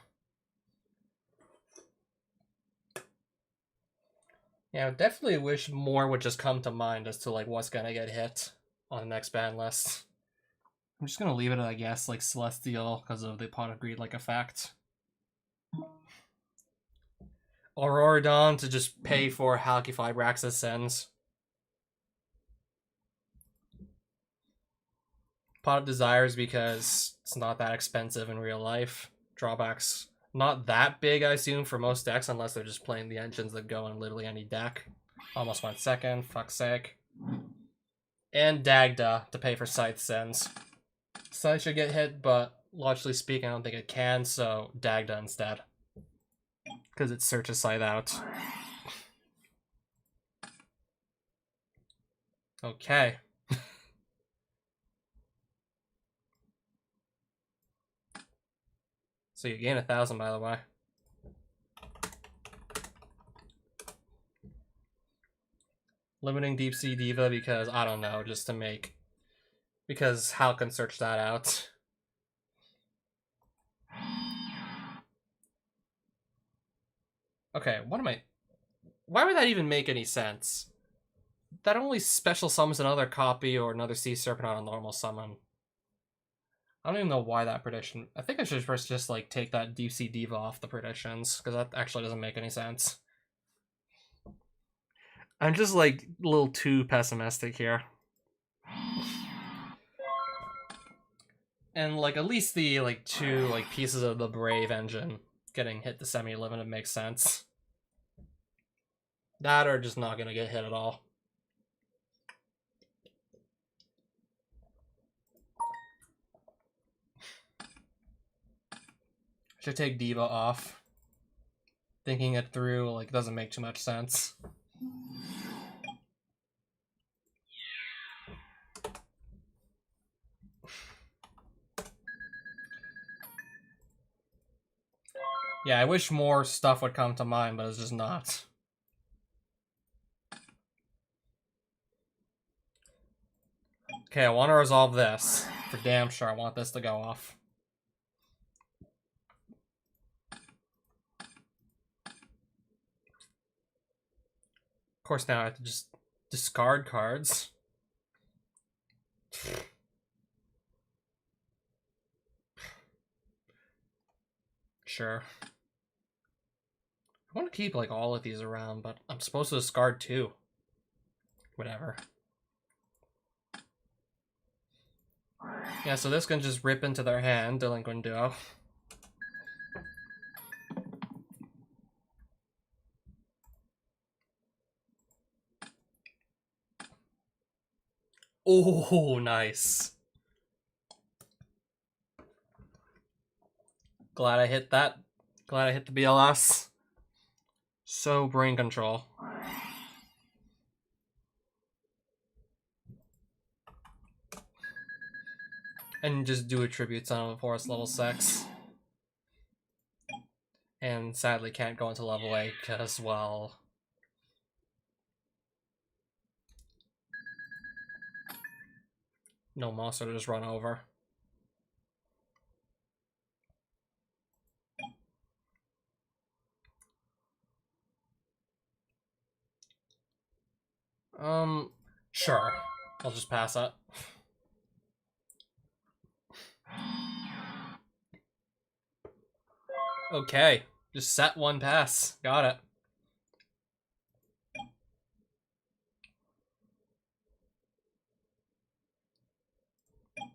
Yeah, I definitely wish more would just come to mind as to, like, what's gonna get hit on the next ban list. I'm just gonna leave it at, I guess, like, Celestial, because of the Pot of Greed, like, effect. Auroradon to just pay for Halqified Raxus Sins. Pot of Desires because it's not that expensive in real life. Drawbacks not that big, I assume, for most decks, unless they're just playing the engines that go in literally any deck. Almost went second, fuck's sake. And Dagda to pay for Scythe Sins. Scythe should get hit, but logically speaking, I don't think it can, so Dagda instead. Because it searches Scythe out. Okay. So you gain 1,000, by the way. Limiting Deep Sea Diva because, I don't know, just to make... Because Hal can search that out. Okay, what am I... Why would that even make any sense? That only special summons another copy or another Sea Serpent on a normal summon. I don't even know why that prediction... I think I should first just, like, take that Deep Sea Diva off the predictions, because that actually doesn't make any sense. I'm just, like, a little too pessimistic here. And, like, at least the, like, 2, like, pieces of the Brave engine getting hit to semi-limited makes sense. That are just not gonna get hit at all. Should take Diva off. Thinking it through, like, doesn't make too much sense. Yeah, I wish more stuff would come to mind, but it's just not. Okay, I want to resolve this. For damn sure, I want this to go off. Of course, now I have to just discard cards. Sure. I want to keep, like, all of these around, but I'm supposed to discard 2. Whatever. Yeah, so this can just rip into their hand, Delinquent Duo. Oh, nice. Glad I hit that. Glad I hit the BLS. So brain control. And just do attributes on a forest level 6. And sadly can't go into level 8 because, well... no monster to just run over. Sure. I'll just pass it. Okay. Just set one pass. Got it.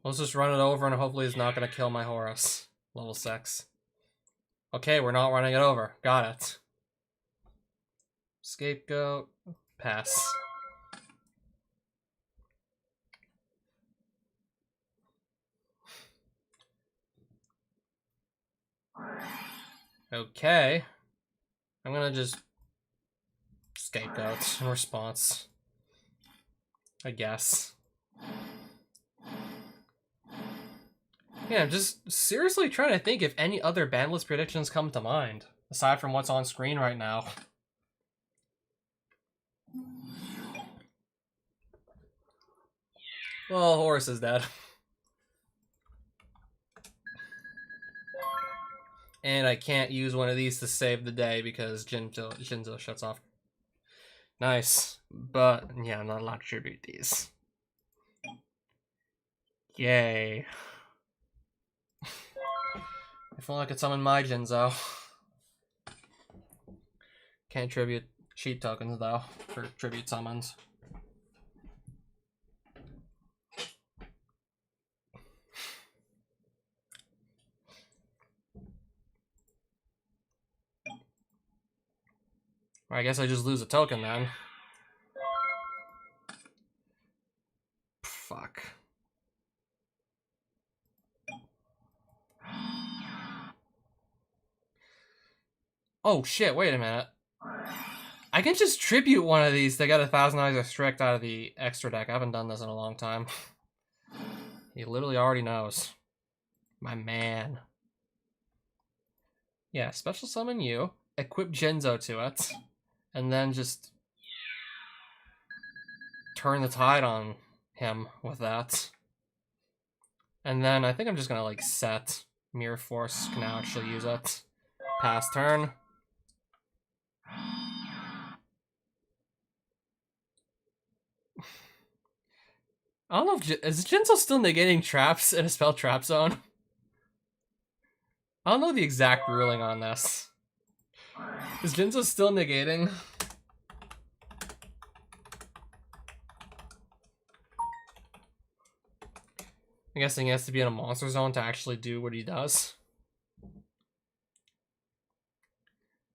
Let's just run it over and hopefully it's not going to kill my Horus. Level 6. Okay, we're not running it over. Got it. Scapegoat. Pass. Okay. I'm gonna just scapegoat in response. I guess. Yeah, I'm just seriously trying to think if any other bandless predictions come to mind, aside from what's on screen right now. Well, Horus is dead. And I can't use one of these to save the day because Jinzo shuts off. Nice. But, yeah, I'm not allowed to tribute these. Yay. If only I could summon my Jinzo. Can't tribute sheep tokens, though, for tribute summons. I guess I just lose a token then. Fuck. Oh shit, wait a minute. I can just tribute one of these to get 1,000 Eyes of Strict out of the extra deck. I haven't done this in a long time. He literally already knows. My man. Yeah, special summon you, equip Jinzo to it, and then just turn the tide on him with that. And then I think I'm just gonna like set Mirror Force, can now actually use it. Pass turn. I don't know if is Jinzo still negating traps in a spell trap zone? I don't know the exact ruling on this. Is Jinzo still negating? I'm guessing he has to be in a monster zone to actually do what he does.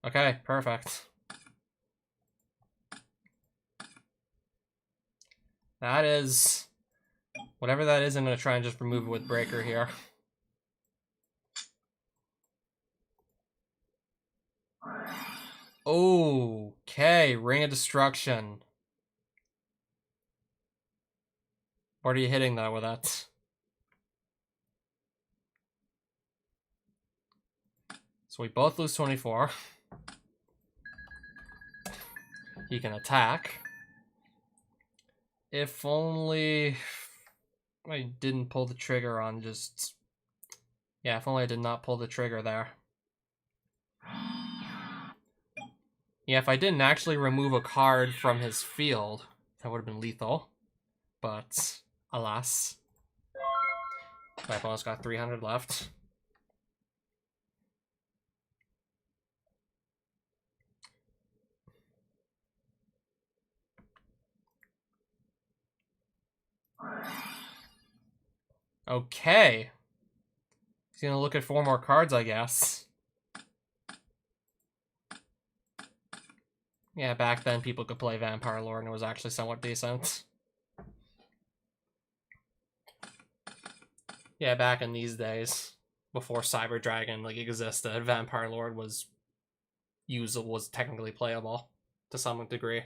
Okay, perfect. That is... Whatever that is, I'm going to try and just remove it with Breaker here. Okay, Ring of Destruction. What are you hitting though with that? So we both lose 24. He can attack. If only I didn't pull the trigger on just... Yeah, if only I did not pull the trigger there. Yeah, if I didn't actually remove a card from his field, that would have been lethal. But, alas. My opponent's got 300 left. Okay. He's gonna look at 4 more cards, I guess. Yeah, back then people could play Vampire Lord and it was actually somewhat decent. Yeah, back in these days, before Cyber Dragon like existed, Vampire Lord was usable, was technically playable to some degree.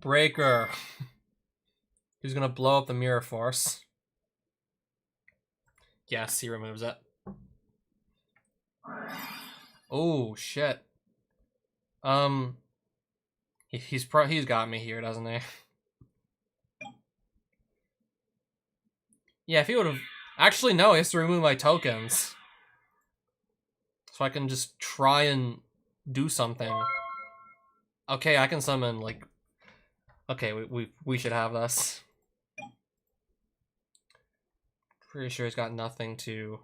Breaker. He's gonna blow up the Mirror Force. Yes, he removes it. Oh shit. He's got me here, doesn't he? Yeah, if he would have... Actually, no, he has to remove my tokens. So I can just try and do something. Okay, I can summon, like... Okay, we should have this. Pretty sure he's got nothing to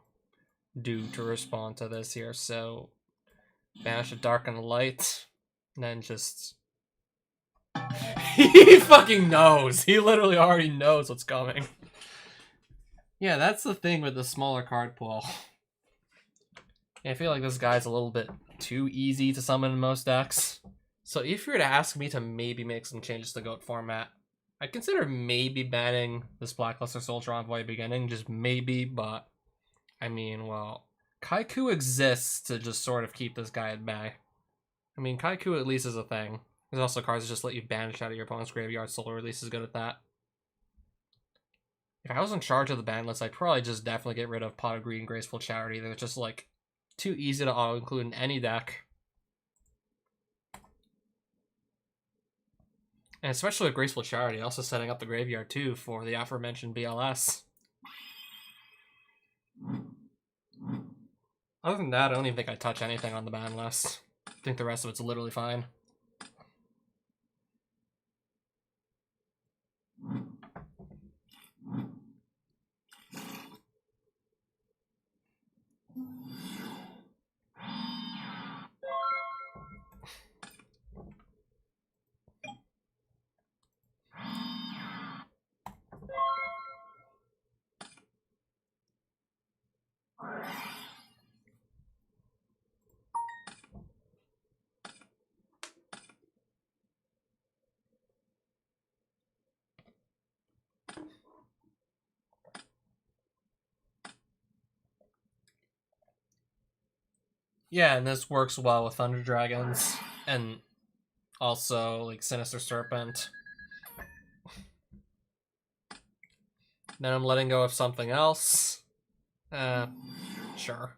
do to respond to this here, so banish the dark and the light, and then just... He fucking knows! He literally already knows what's coming. Yeah, that's the thing with the smaller card pool. I feel like this guy's a little bit too easy to summon in most decks. So if you were to ask me to maybe make some changes to the GOAT format, I'd consider maybe banning this Blackluster Soldier Envoy beginning, just maybe, but I mean, well, Kaiku exists to just sort of keep this guy at bay. I mean, Kaiku at least is a thing. There's also cards that just let you banish out of your opponent's graveyard. Solar Release is good at that. If I was in charge of the ban list, I'd probably just definitely get rid of Pot of Greed and Graceful Charity. They're just, like, too easy to auto-include in any deck. And especially with Graceful Charity, also setting up the graveyard too for the aforementioned BLS. Other than that, I don't even think I touch anything on the ban list. I think the rest of it's literally fine. Yeah, and this works well with Thunder Dragons, and also, like, Sinister Serpent. Then I'm letting go of something else. Sure.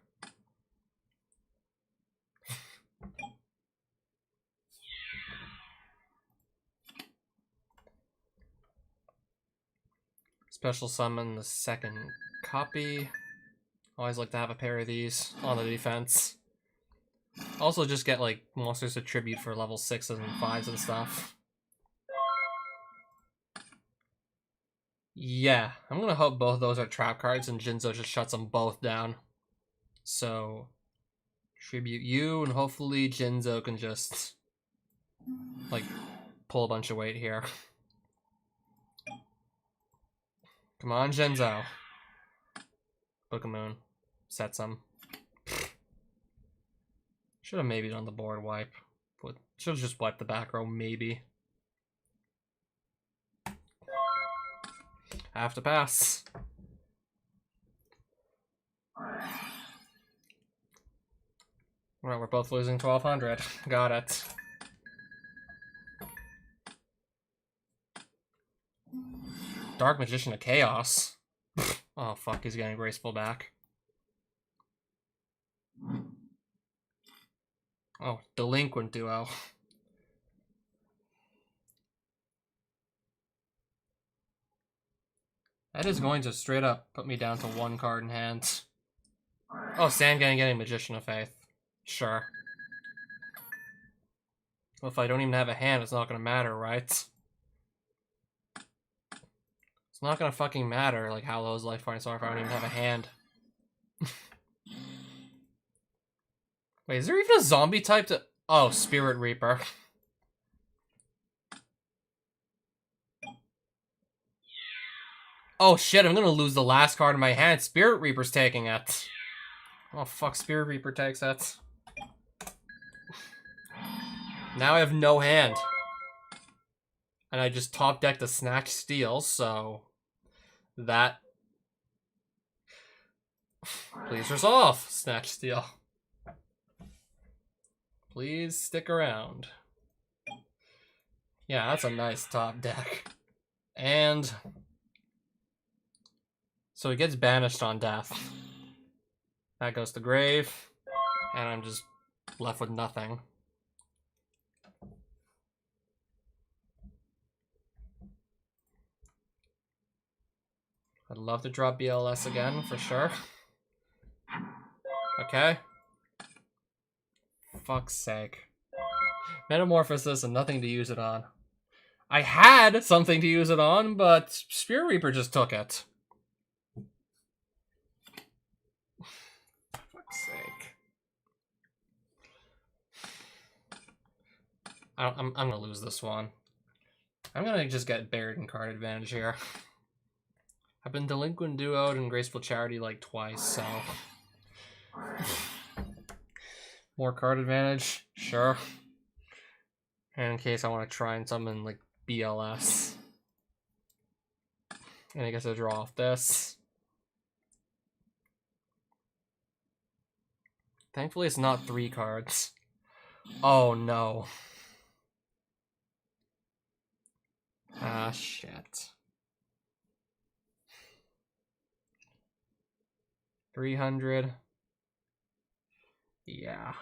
Special summon the second copy. Always like to have a pair of these on the defense. Also just get, like, monsters to tribute for level 6s and 5s and stuff. Yeah, I'm gonna hope both of those are trap cards and Jinzo just shuts them both down. So, tribute you, and hopefully Jinzo can just, like, pull a bunch of weight here. Come on, Jinzo. Book of Moon. Set some. Should have maybe done the board wipe. Should have just wiped the back row, maybe. Have to pass. Well, we're both losing 1,200. Got it. Dark Magician of Chaos. Oh, fuck, he's getting Graceful back. Oh, Delinquent Duo. That is going to straight up put me down to 1 card in hand. Oh, Sandgang getting Magician of Faith. Sure. Well, if I don't even have a hand, it's not gonna matter, right? It's not gonna fucking matter, like, how low his life points are if I don't even have a hand. Wait, is there even a zombie type to... Oh, Spirit Reaper. Oh shit, I'm gonna lose the last card in my hand. Spirit Reaper's taking it. Oh fuck, Spirit Reaper takes it. Now I have no hand. And I just top decked a Snatch Steel, so... That... Please resolve, Snatch Steel. Please stick around. Yeah, that's a nice top deck. And... So he gets banished on death. That goes to grave. And I'm just left with nothing. I'd love to drop BLS again, for sure. Okay. Fuck's sake. Metamorphosis and nothing to use it on. I had something to use it on, but Spirit Reaper just took it. fuck's sake. I'm gonna lose this one. I'm gonna just get buried in card advantage here. I've been delinquent duoed and graceful charity like twice, so more card advantage, sure. And in case I want to try and summon like BLS, and I guess I draw off this. Thankfully, it's not 3 cards. Oh no. Ah, shit. 300. Yeah.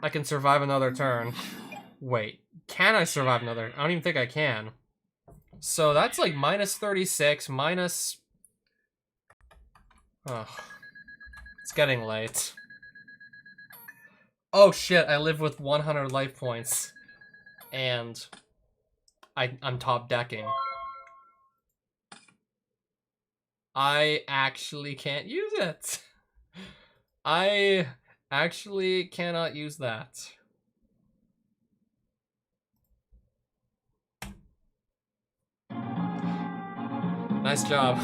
I can survive another turn. Wait, can I survive another? I don't even think I can. So that's like minus 36, minus... Ugh. It's getting late. Oh shit, I live with 100 life points. And I'm top decking. I actually can't use it. I actually cannot use that. Nice job.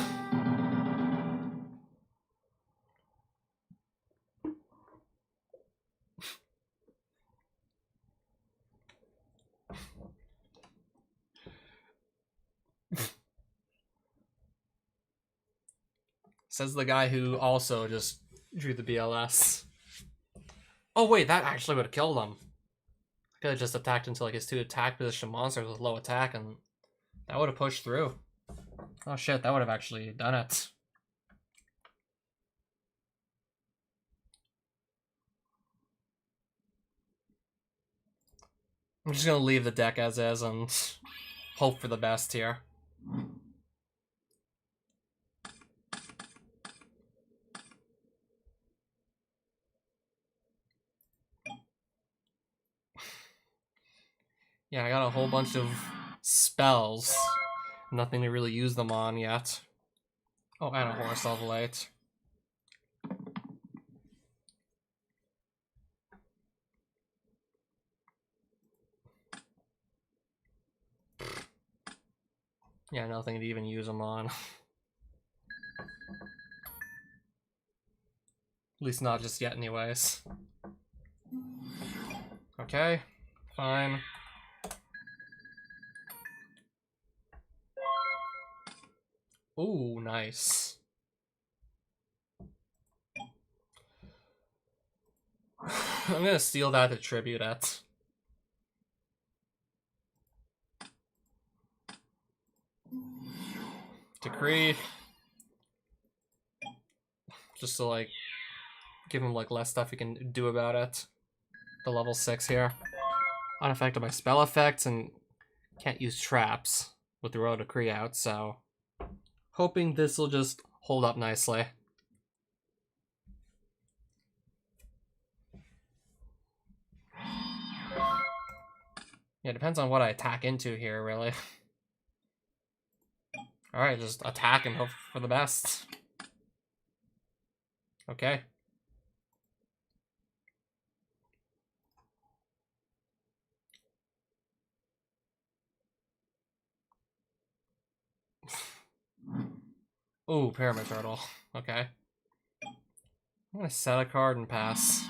Says the guy who also just drew the BLS. Oh wait, that actually would have killed him. I could have just attacked into like his 2 attack position monsters with low attack, and that would have pushed through. Oh shit, that would have actually done it. I'm just gonna leave the deck as is and hope for the best here. Yeah, I got a whole bunch of spells. Nothing to really use them on yet. Oh, and a horse level 8. Yeah, nothing to even use them on. At least not just yet anyways. Okay, fine. Ooh, nice. I'm gonna steal that to tribute it. Decree. Just to like give him like less stuff he can do about it. The level 6 here. Unaffected by spell effects and can't use traps with the Royal Decree out, so hoping this will just hold up nicely. Yeah, it depends on what I attack into here, really. Alright, just attack and hope for the best. Okay. Ooh, Pyramid Turtle. Okay. I'm gonna set a card and pass.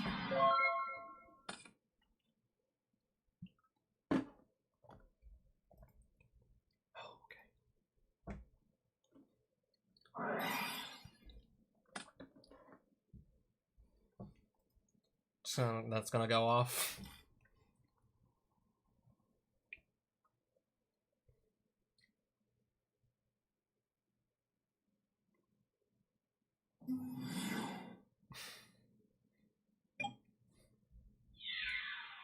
So that's gonna go off.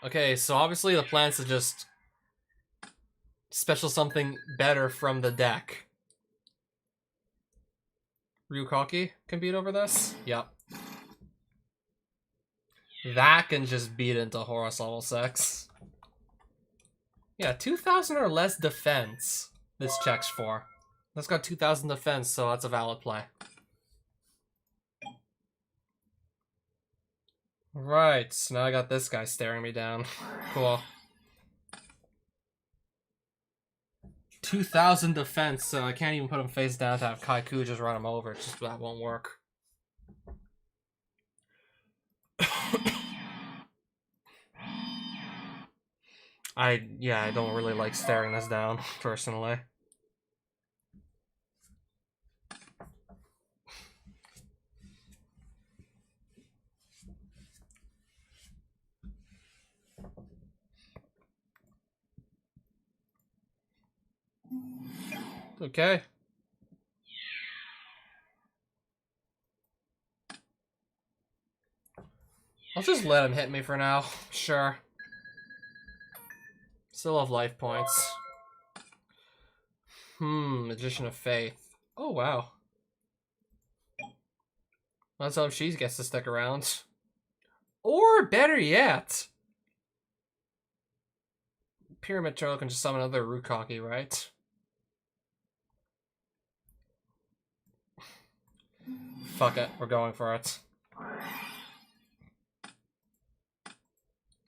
Okay, so obviously the plan is to just special something better from the deck. Ryukaki can beat over this? Yep. That can just beat into Horus level 6. Yeah, 2,000 or less defense this checks for. That's got 2,000 defense, so that's a valid play. Right, so now I got this guy staring me down. Cool. 2,000 defense, so I can't even put him face down to have Kaiku just run him over. It's just that won't work. I don't really like staring this down, personally. Okay. I'll just let him hit me for now. Sure. Still have life points. Magician of Faith. Oh, wow. Let's hope she gets to stick around. Or, better yet, Pyramid Turtle can just summon another Rukaki, right? Fuck it, we're going for it.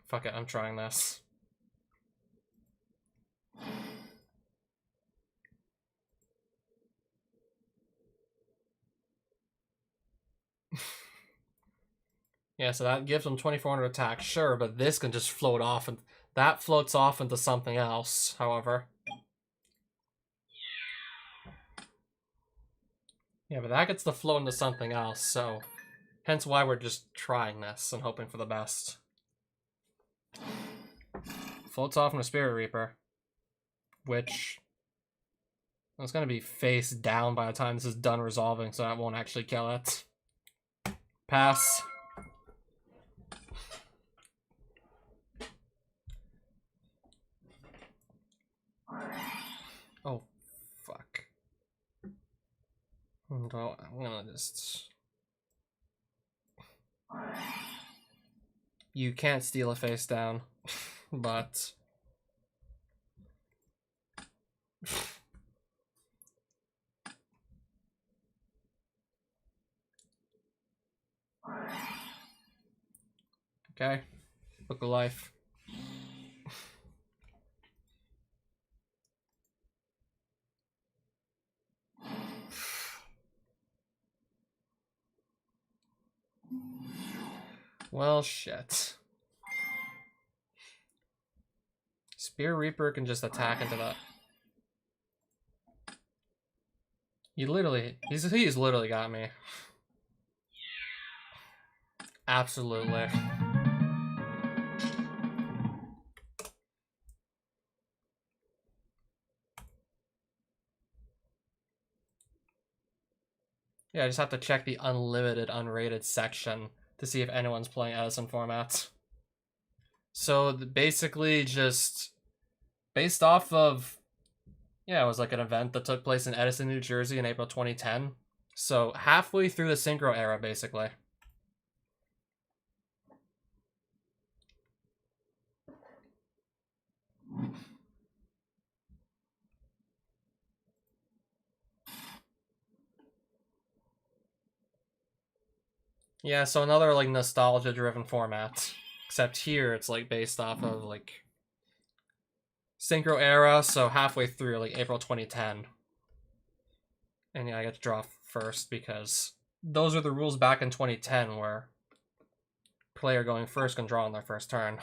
Fuck it, I'm trying this. Yeah, so that gives them 2,400 attack, sure, but this can just float off, and that floats off into something else, however. Yeah, but that gets to float into something else, so hence why we're just trying this and hoping for the best. Floats off into Spirit Reaper, which it's going to be face down by the time this is done resolving, so that won't actually kill it. Pass. Oh, fuck. No, I'm gonna just... You can't steal a face down, but... Okay, Book of Life. Well, shit. Spear Reaper can just attack into that. He's literally got me. Absolutely. Yeah, I just have to check the unlimited, unrated section to see if anyone's playing Edison format. So basically just based off of, yeah, it was like an event that took place in Edison, New Jersey in April 2010. So halfway through the Synchro era, basically. Yeah, so another like nostalgia-driven format. Except here it's like based off of like Synchro era, so halfway through like April 2010. And yeah, I get to draw first because those are the rules back in 2010 where player going first can draw on their first turn.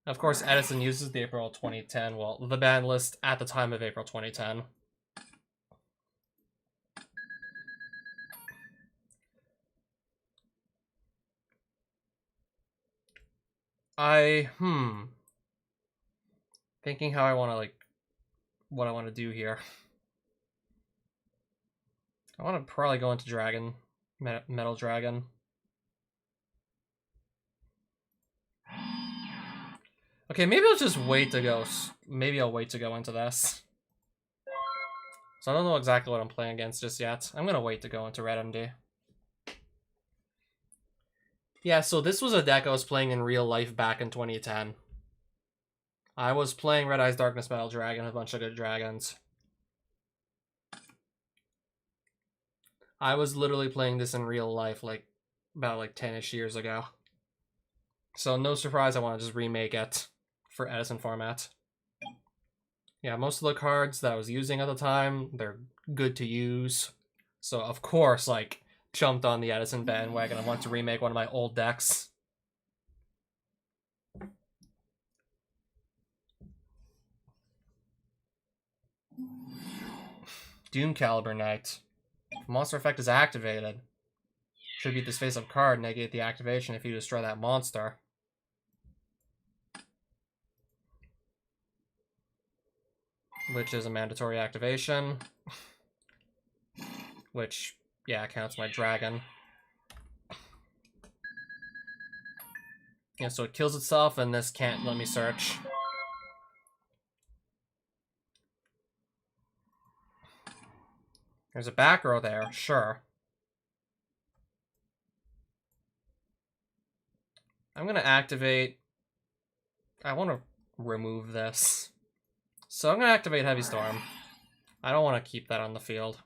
Of course, Edison uses the April 2010, well, the ban list at the time of April 2010. Thinking how I want to, like, what I want to do here. I want to probably go into Dragon, Metal Dragon. Okay, maybe I'll just wait to go. Maybe I'll wait to go into this. So I don't know exactly what I'm playing against just yet. I'm gonna wait to go into Red MD. Yeah, so this was a deck I was playing in real life back in 2010. I was playing Red Eyes Darkness Metal Dragon, a bunch of good dragons. I was literally playing this in real life, like, about like 10-ish years ago. So no surprise I want to just remake it for Edison format. Yeah, most of the cards that I was using at the time, they're good to use. So of course, like, jumped on the Edison bandwagon and wanted to remake one of my old decks. Doom Caliber Knight. If monster effect is activated, tribute this face-up card, negate the activation if you destroy that monster. Which is a mandatory activation. Which, yeah, counts my dragon. Yeah, so it kills itself, and this can't let me search. There's a back row there, sure. I'm gonna activate... I want to remove this. So I'm gonna activate Heavy Storm. I don't want to keep that on the field.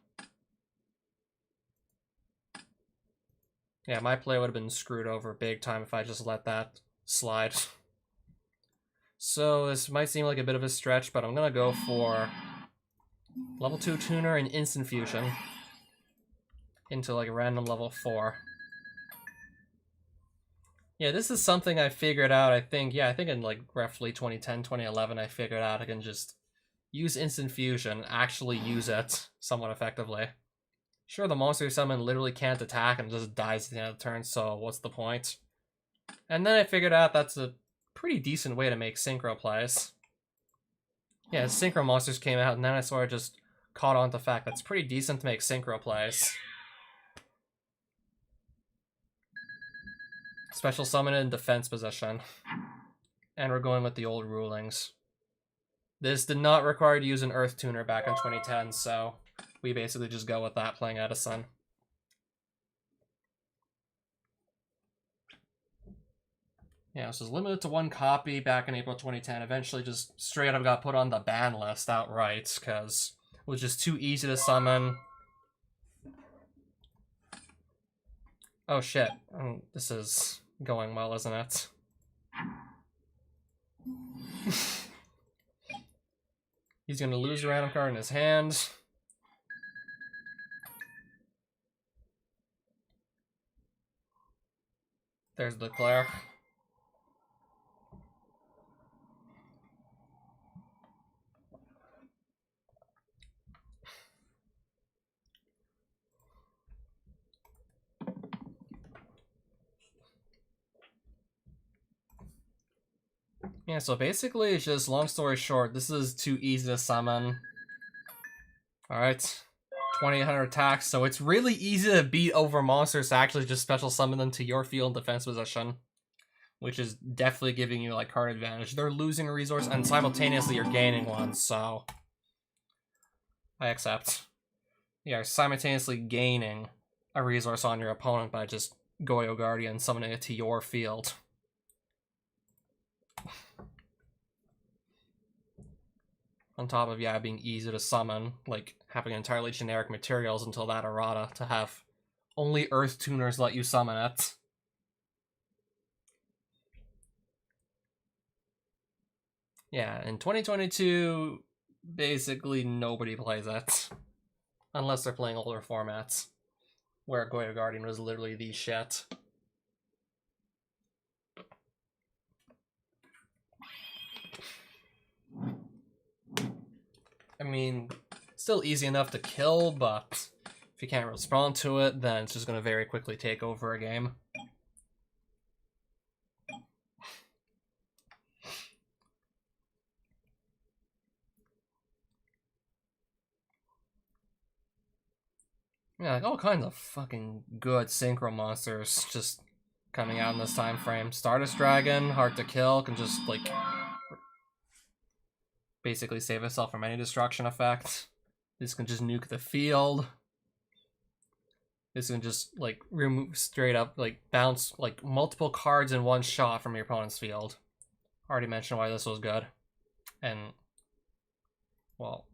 Yeah, my play would have been screwed over big time if I just let that slide. So this might seem like a bit of a stretch, but I'm gonna go for level 2 tuner and instant fusion into like a random level 4. Yeah, this is something I figured out, I think in like roughly 2010, 2011, I figured out I can just use instant fusion, actually use it somewhat effectively. Sure, the monster you summon literally can't attack and just dies at the end of the turn, so what's the point? And then I figured out that's a pretty decent way to make synchro plays. Yeah, synchro monsters came out, and then I sort of just caught on to the fact that's pretty decent to make synchro plays. Special summon in defense position. And we're going with the old rulings. This did not require to use an Earth Tuner back in 2010, so we basically just go with that playing Edison. Yeah, this was limited to 1 copy back in April 2010. Eventually just straight up got put on the ban list outright, because it was just too easy to summon. Oh shit, this is going well, isn't it? He's gonna lose a random card in his hand. There's the Declare. Yeah, so basically it's just, long story short, this is too easy to summon. Alright. 2800 attacks, so it's really easy to beat over monsters to actually just special summon them to your field defense position. Which is definitely giving you like card advantage. They're losing a resource and simultaneously you're gaining one, so I accept. You're simultaneously gaining a resource on your opponent by just Goyo Guardian summoning it to your field. On top of, yeah, being easy to summon, like having entirely generic materials until that errata to have only Earth Tuners let you summon it. Yeah, in 2022, basically nobody plays it. Unless they're playing older formats, where Goyo Guardian was literally the shit. I mean, still easy enough to kill, but if you can't respond to it, then it's just going to very quickly take over a game. Yeah, like all kinds of fucking good synchro monsters just coming out in this time frame. Stardust Dragon, hard to kill, can just like basically save itself from any destruction effect. This can just nuke the field. This can just like remove straight up, like bounce like multiple cards in one shot from your opponent's field. Already mentioned why this was good. And well,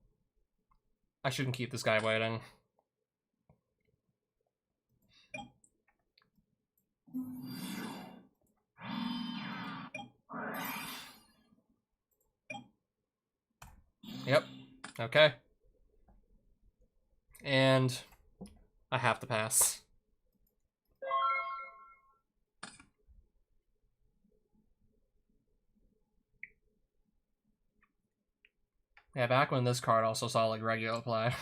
I shouldn't keep this guy waiting. Yep. Okay. And I have to pass. Yeah, back when this card also saw like regular play.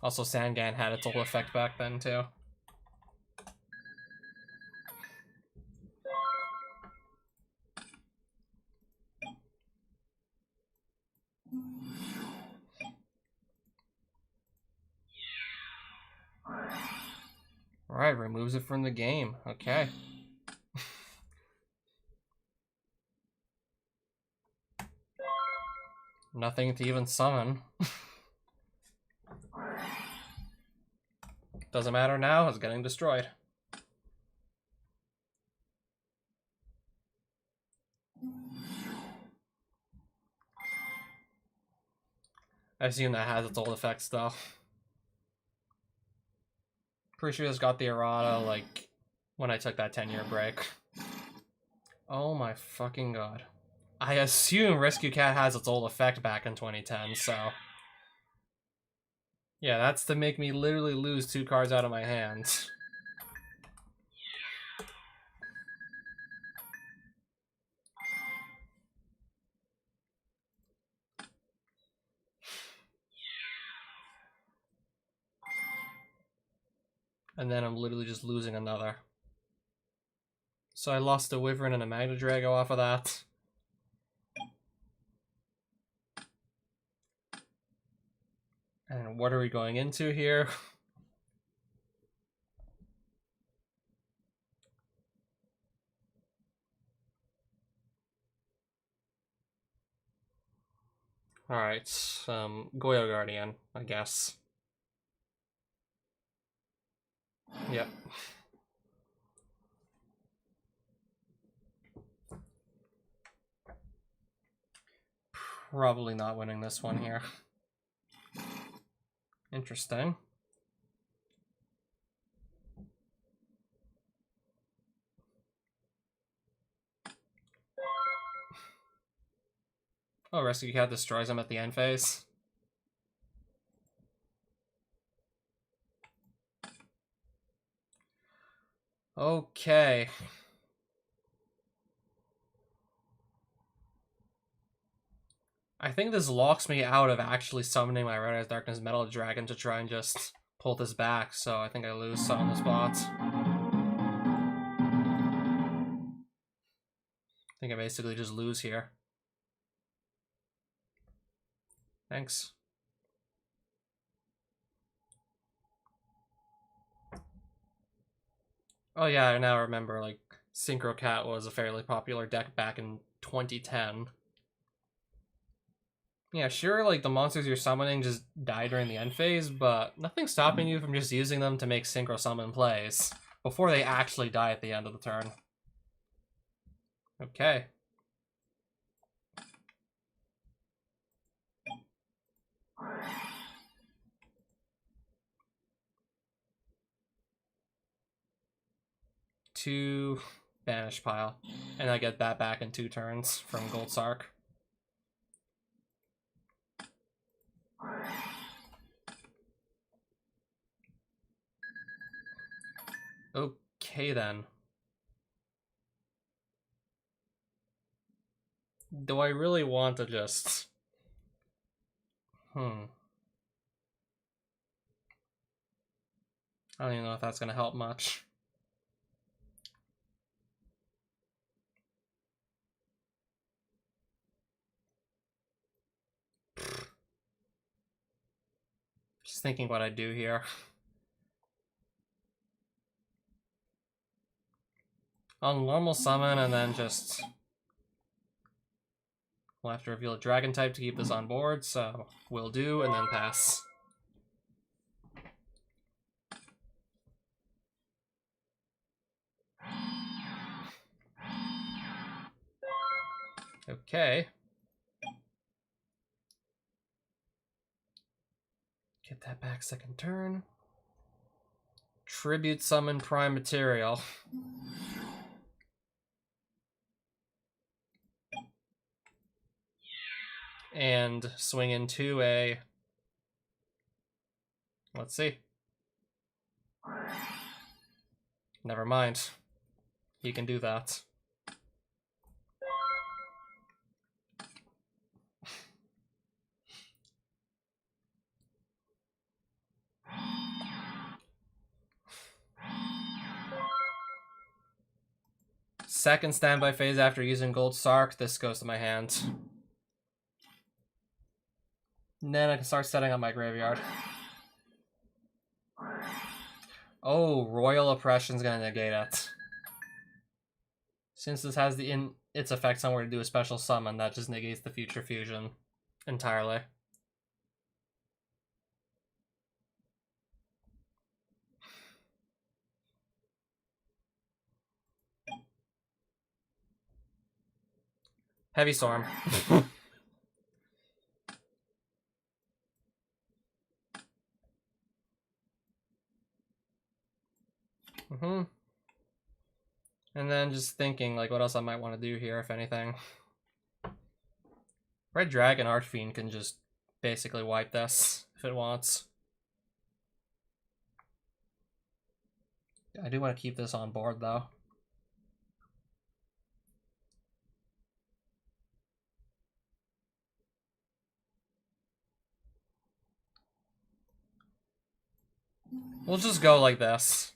Also, Sangan had its old effect back then too. Alright, removes it from the game. Okay. Nothing to even summon. Doesn't matter now, it's getting destroyed. I assume that has its old effects though. Pretty sure this got the errata like when I took that 10-year break. Oh my fucking god. I assume Rescue Cat has its old effect back in 2010, so... Yeah, that's to make me literally lose 2 cards out of my hand. And then I'm literally just losing another. So I lost a Wyvern and a Magna Drago off of that. And what are we going into here? Alright, Goyo Guardian, I guess. Yep. Probably not winning this one here. Interesting. Oh, Rescue Cat destroys him at the end phase. Okay. I think this locks me out of actually summoning my Red Eyes Darkness Metal Dragon to try and just pull this back, so I think I lose on the spot. I think I basically just lose here. Thanks. Oh yeah, I now remember, like, Synchro Cat was a fairly popular deck back in 2010. Yeah, sure, like, the monsters you're summoning just die during the end phase, but nothing's stopping you from just using them to make Synchro Summon plays before they actually die at the end of the turn. Okay. Two Banish Pile, and I get that back in 2 turns from Gold Sark. Okay then. Do I really want to just... I don't even know if that's gonna help much. Just thinking what I'd do here. I'll normal summon and then just... We'll have to reveal a dragon type to keep this on board, so will do, and then pass. Okay. Get that back second turn. Tribute summon prime material. And swing into a... Let's see. Never mind. He can do that. Second standby phase after using Gold Sark. This goes to my hand. And then I can start setting up my graveyard. Oh, Royal Oppression's gonna negate it. Since this has its effect somewhere to do a special summon, that just negates the future fusion entirely. Heavy Storm. And then just thinking, like, what else I might want to do here, if anything. Red Dragon Archfiend can just basically wipe this if it wants. I do want to keep this on board, though. We'll just go like this.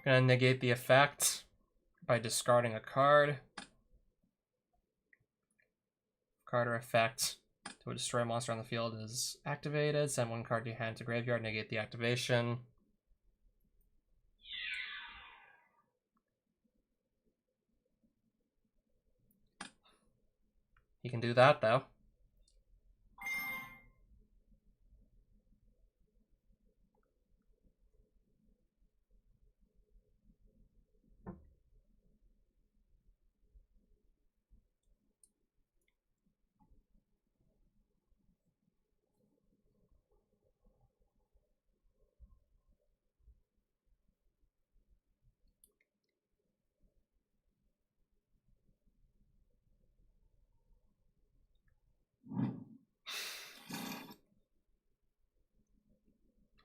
Gonna negate the effect by discarding a card. Card or effect to a destroy monster on the field is activated. Send one card to your hand to graveyard, negate the activation. You can do that, though.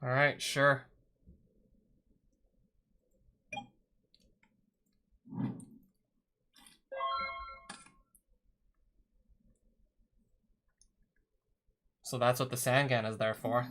Alright, sure. So that's what the Sangan is there for.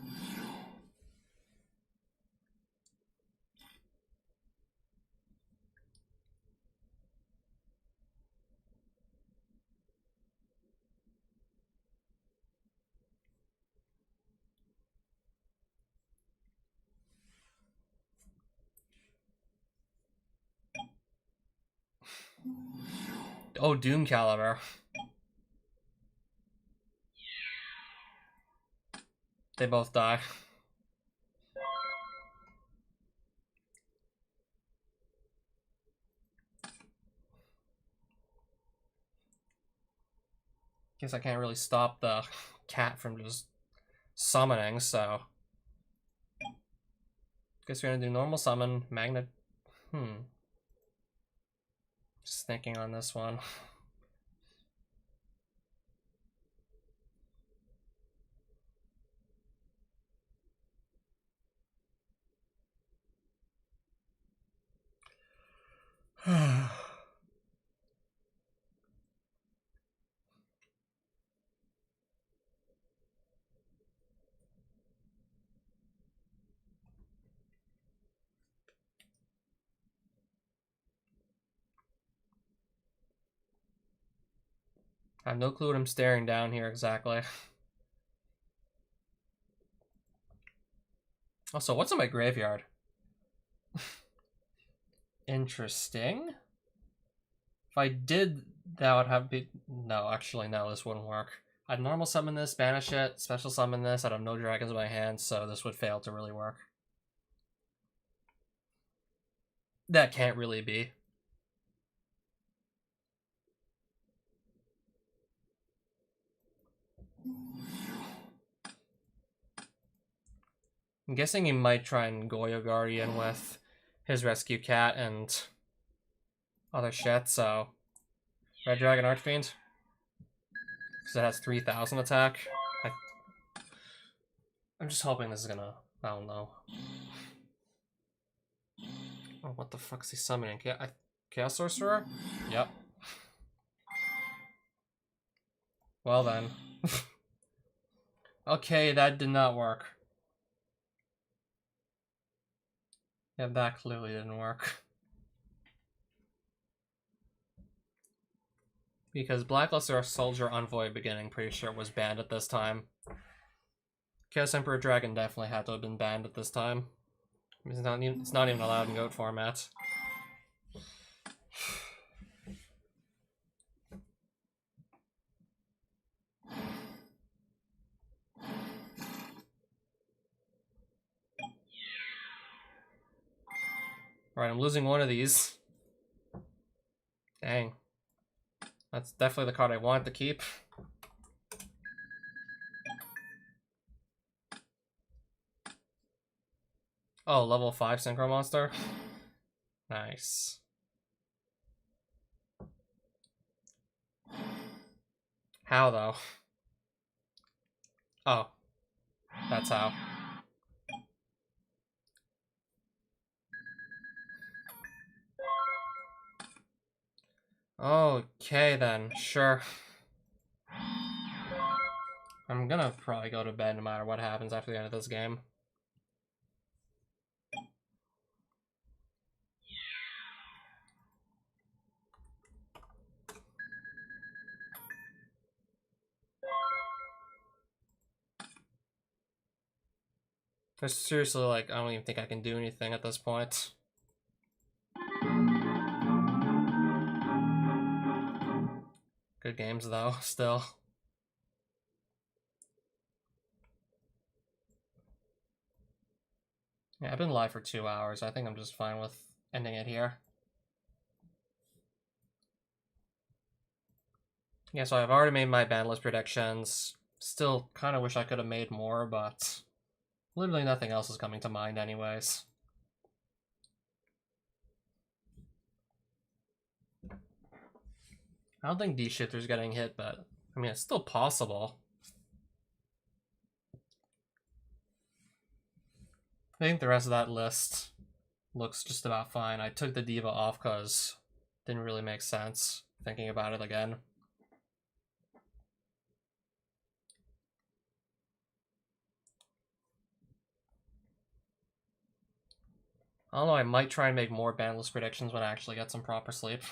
Oh, Doom Caliber. They both die. Guess I can't really stop the cat from just summoning, so... Guess we're gonna do normal summon, magnet... Just thinking on this one. I have no clue what I'm staring down here exactly. Also, what's in my graveyard? Interesting. If I did, that would have be... No, actually, no, this wouldn't work. I'd normal summon this, banish it, special summon this. I'd have no dragons in my hand, so this would fail to really work. That can't really be. I'm guessing he might try and Goyo Guardian with his Rescue Cat and other shit, so... Red Dragon Archfiend. Because it has 3,000 attack. I'm just hoping this is gonna... I don't know. Oh, what the fuck is he summoning? Chaos Sorcerer? Yep. Well then. Okay, that did not work. Yeah, that clearly didn't work. Because Blackluster Soldier Envoy beginning, pretty sure was banned at this time. Chaos Emperor Dragon definitely had to have been banned at this time. It's not even allowed in GOAT format. Alright, I'm losing one of these. Dang. That's definitely the card I want to keep. Oh, level 5 Synchro Monster? Nice. How, though? Oh. That's how. Okay, then. Sure. I'm gonna probably go to bed no matter what happens after the end of this game. There's seriously, like, I don't even think I can do anything at this point. Good games, though, still. Yeah, I've been live for 2 hours. I think I'm just fine with ending it here. Yeah, so I've already made my Bandless Predictions. Still kind of wish I could have made more, but literally nothing else is coming to mind anyways. I don't think D-Shifter's getting hit, but I mean, it's still possible. I think the rest of that list looks just about fine. I took the Diva off because it didn't really make sense thinking about it again. I don't know, I might try and make more Bandless Predictions when I actually get some proper sleep.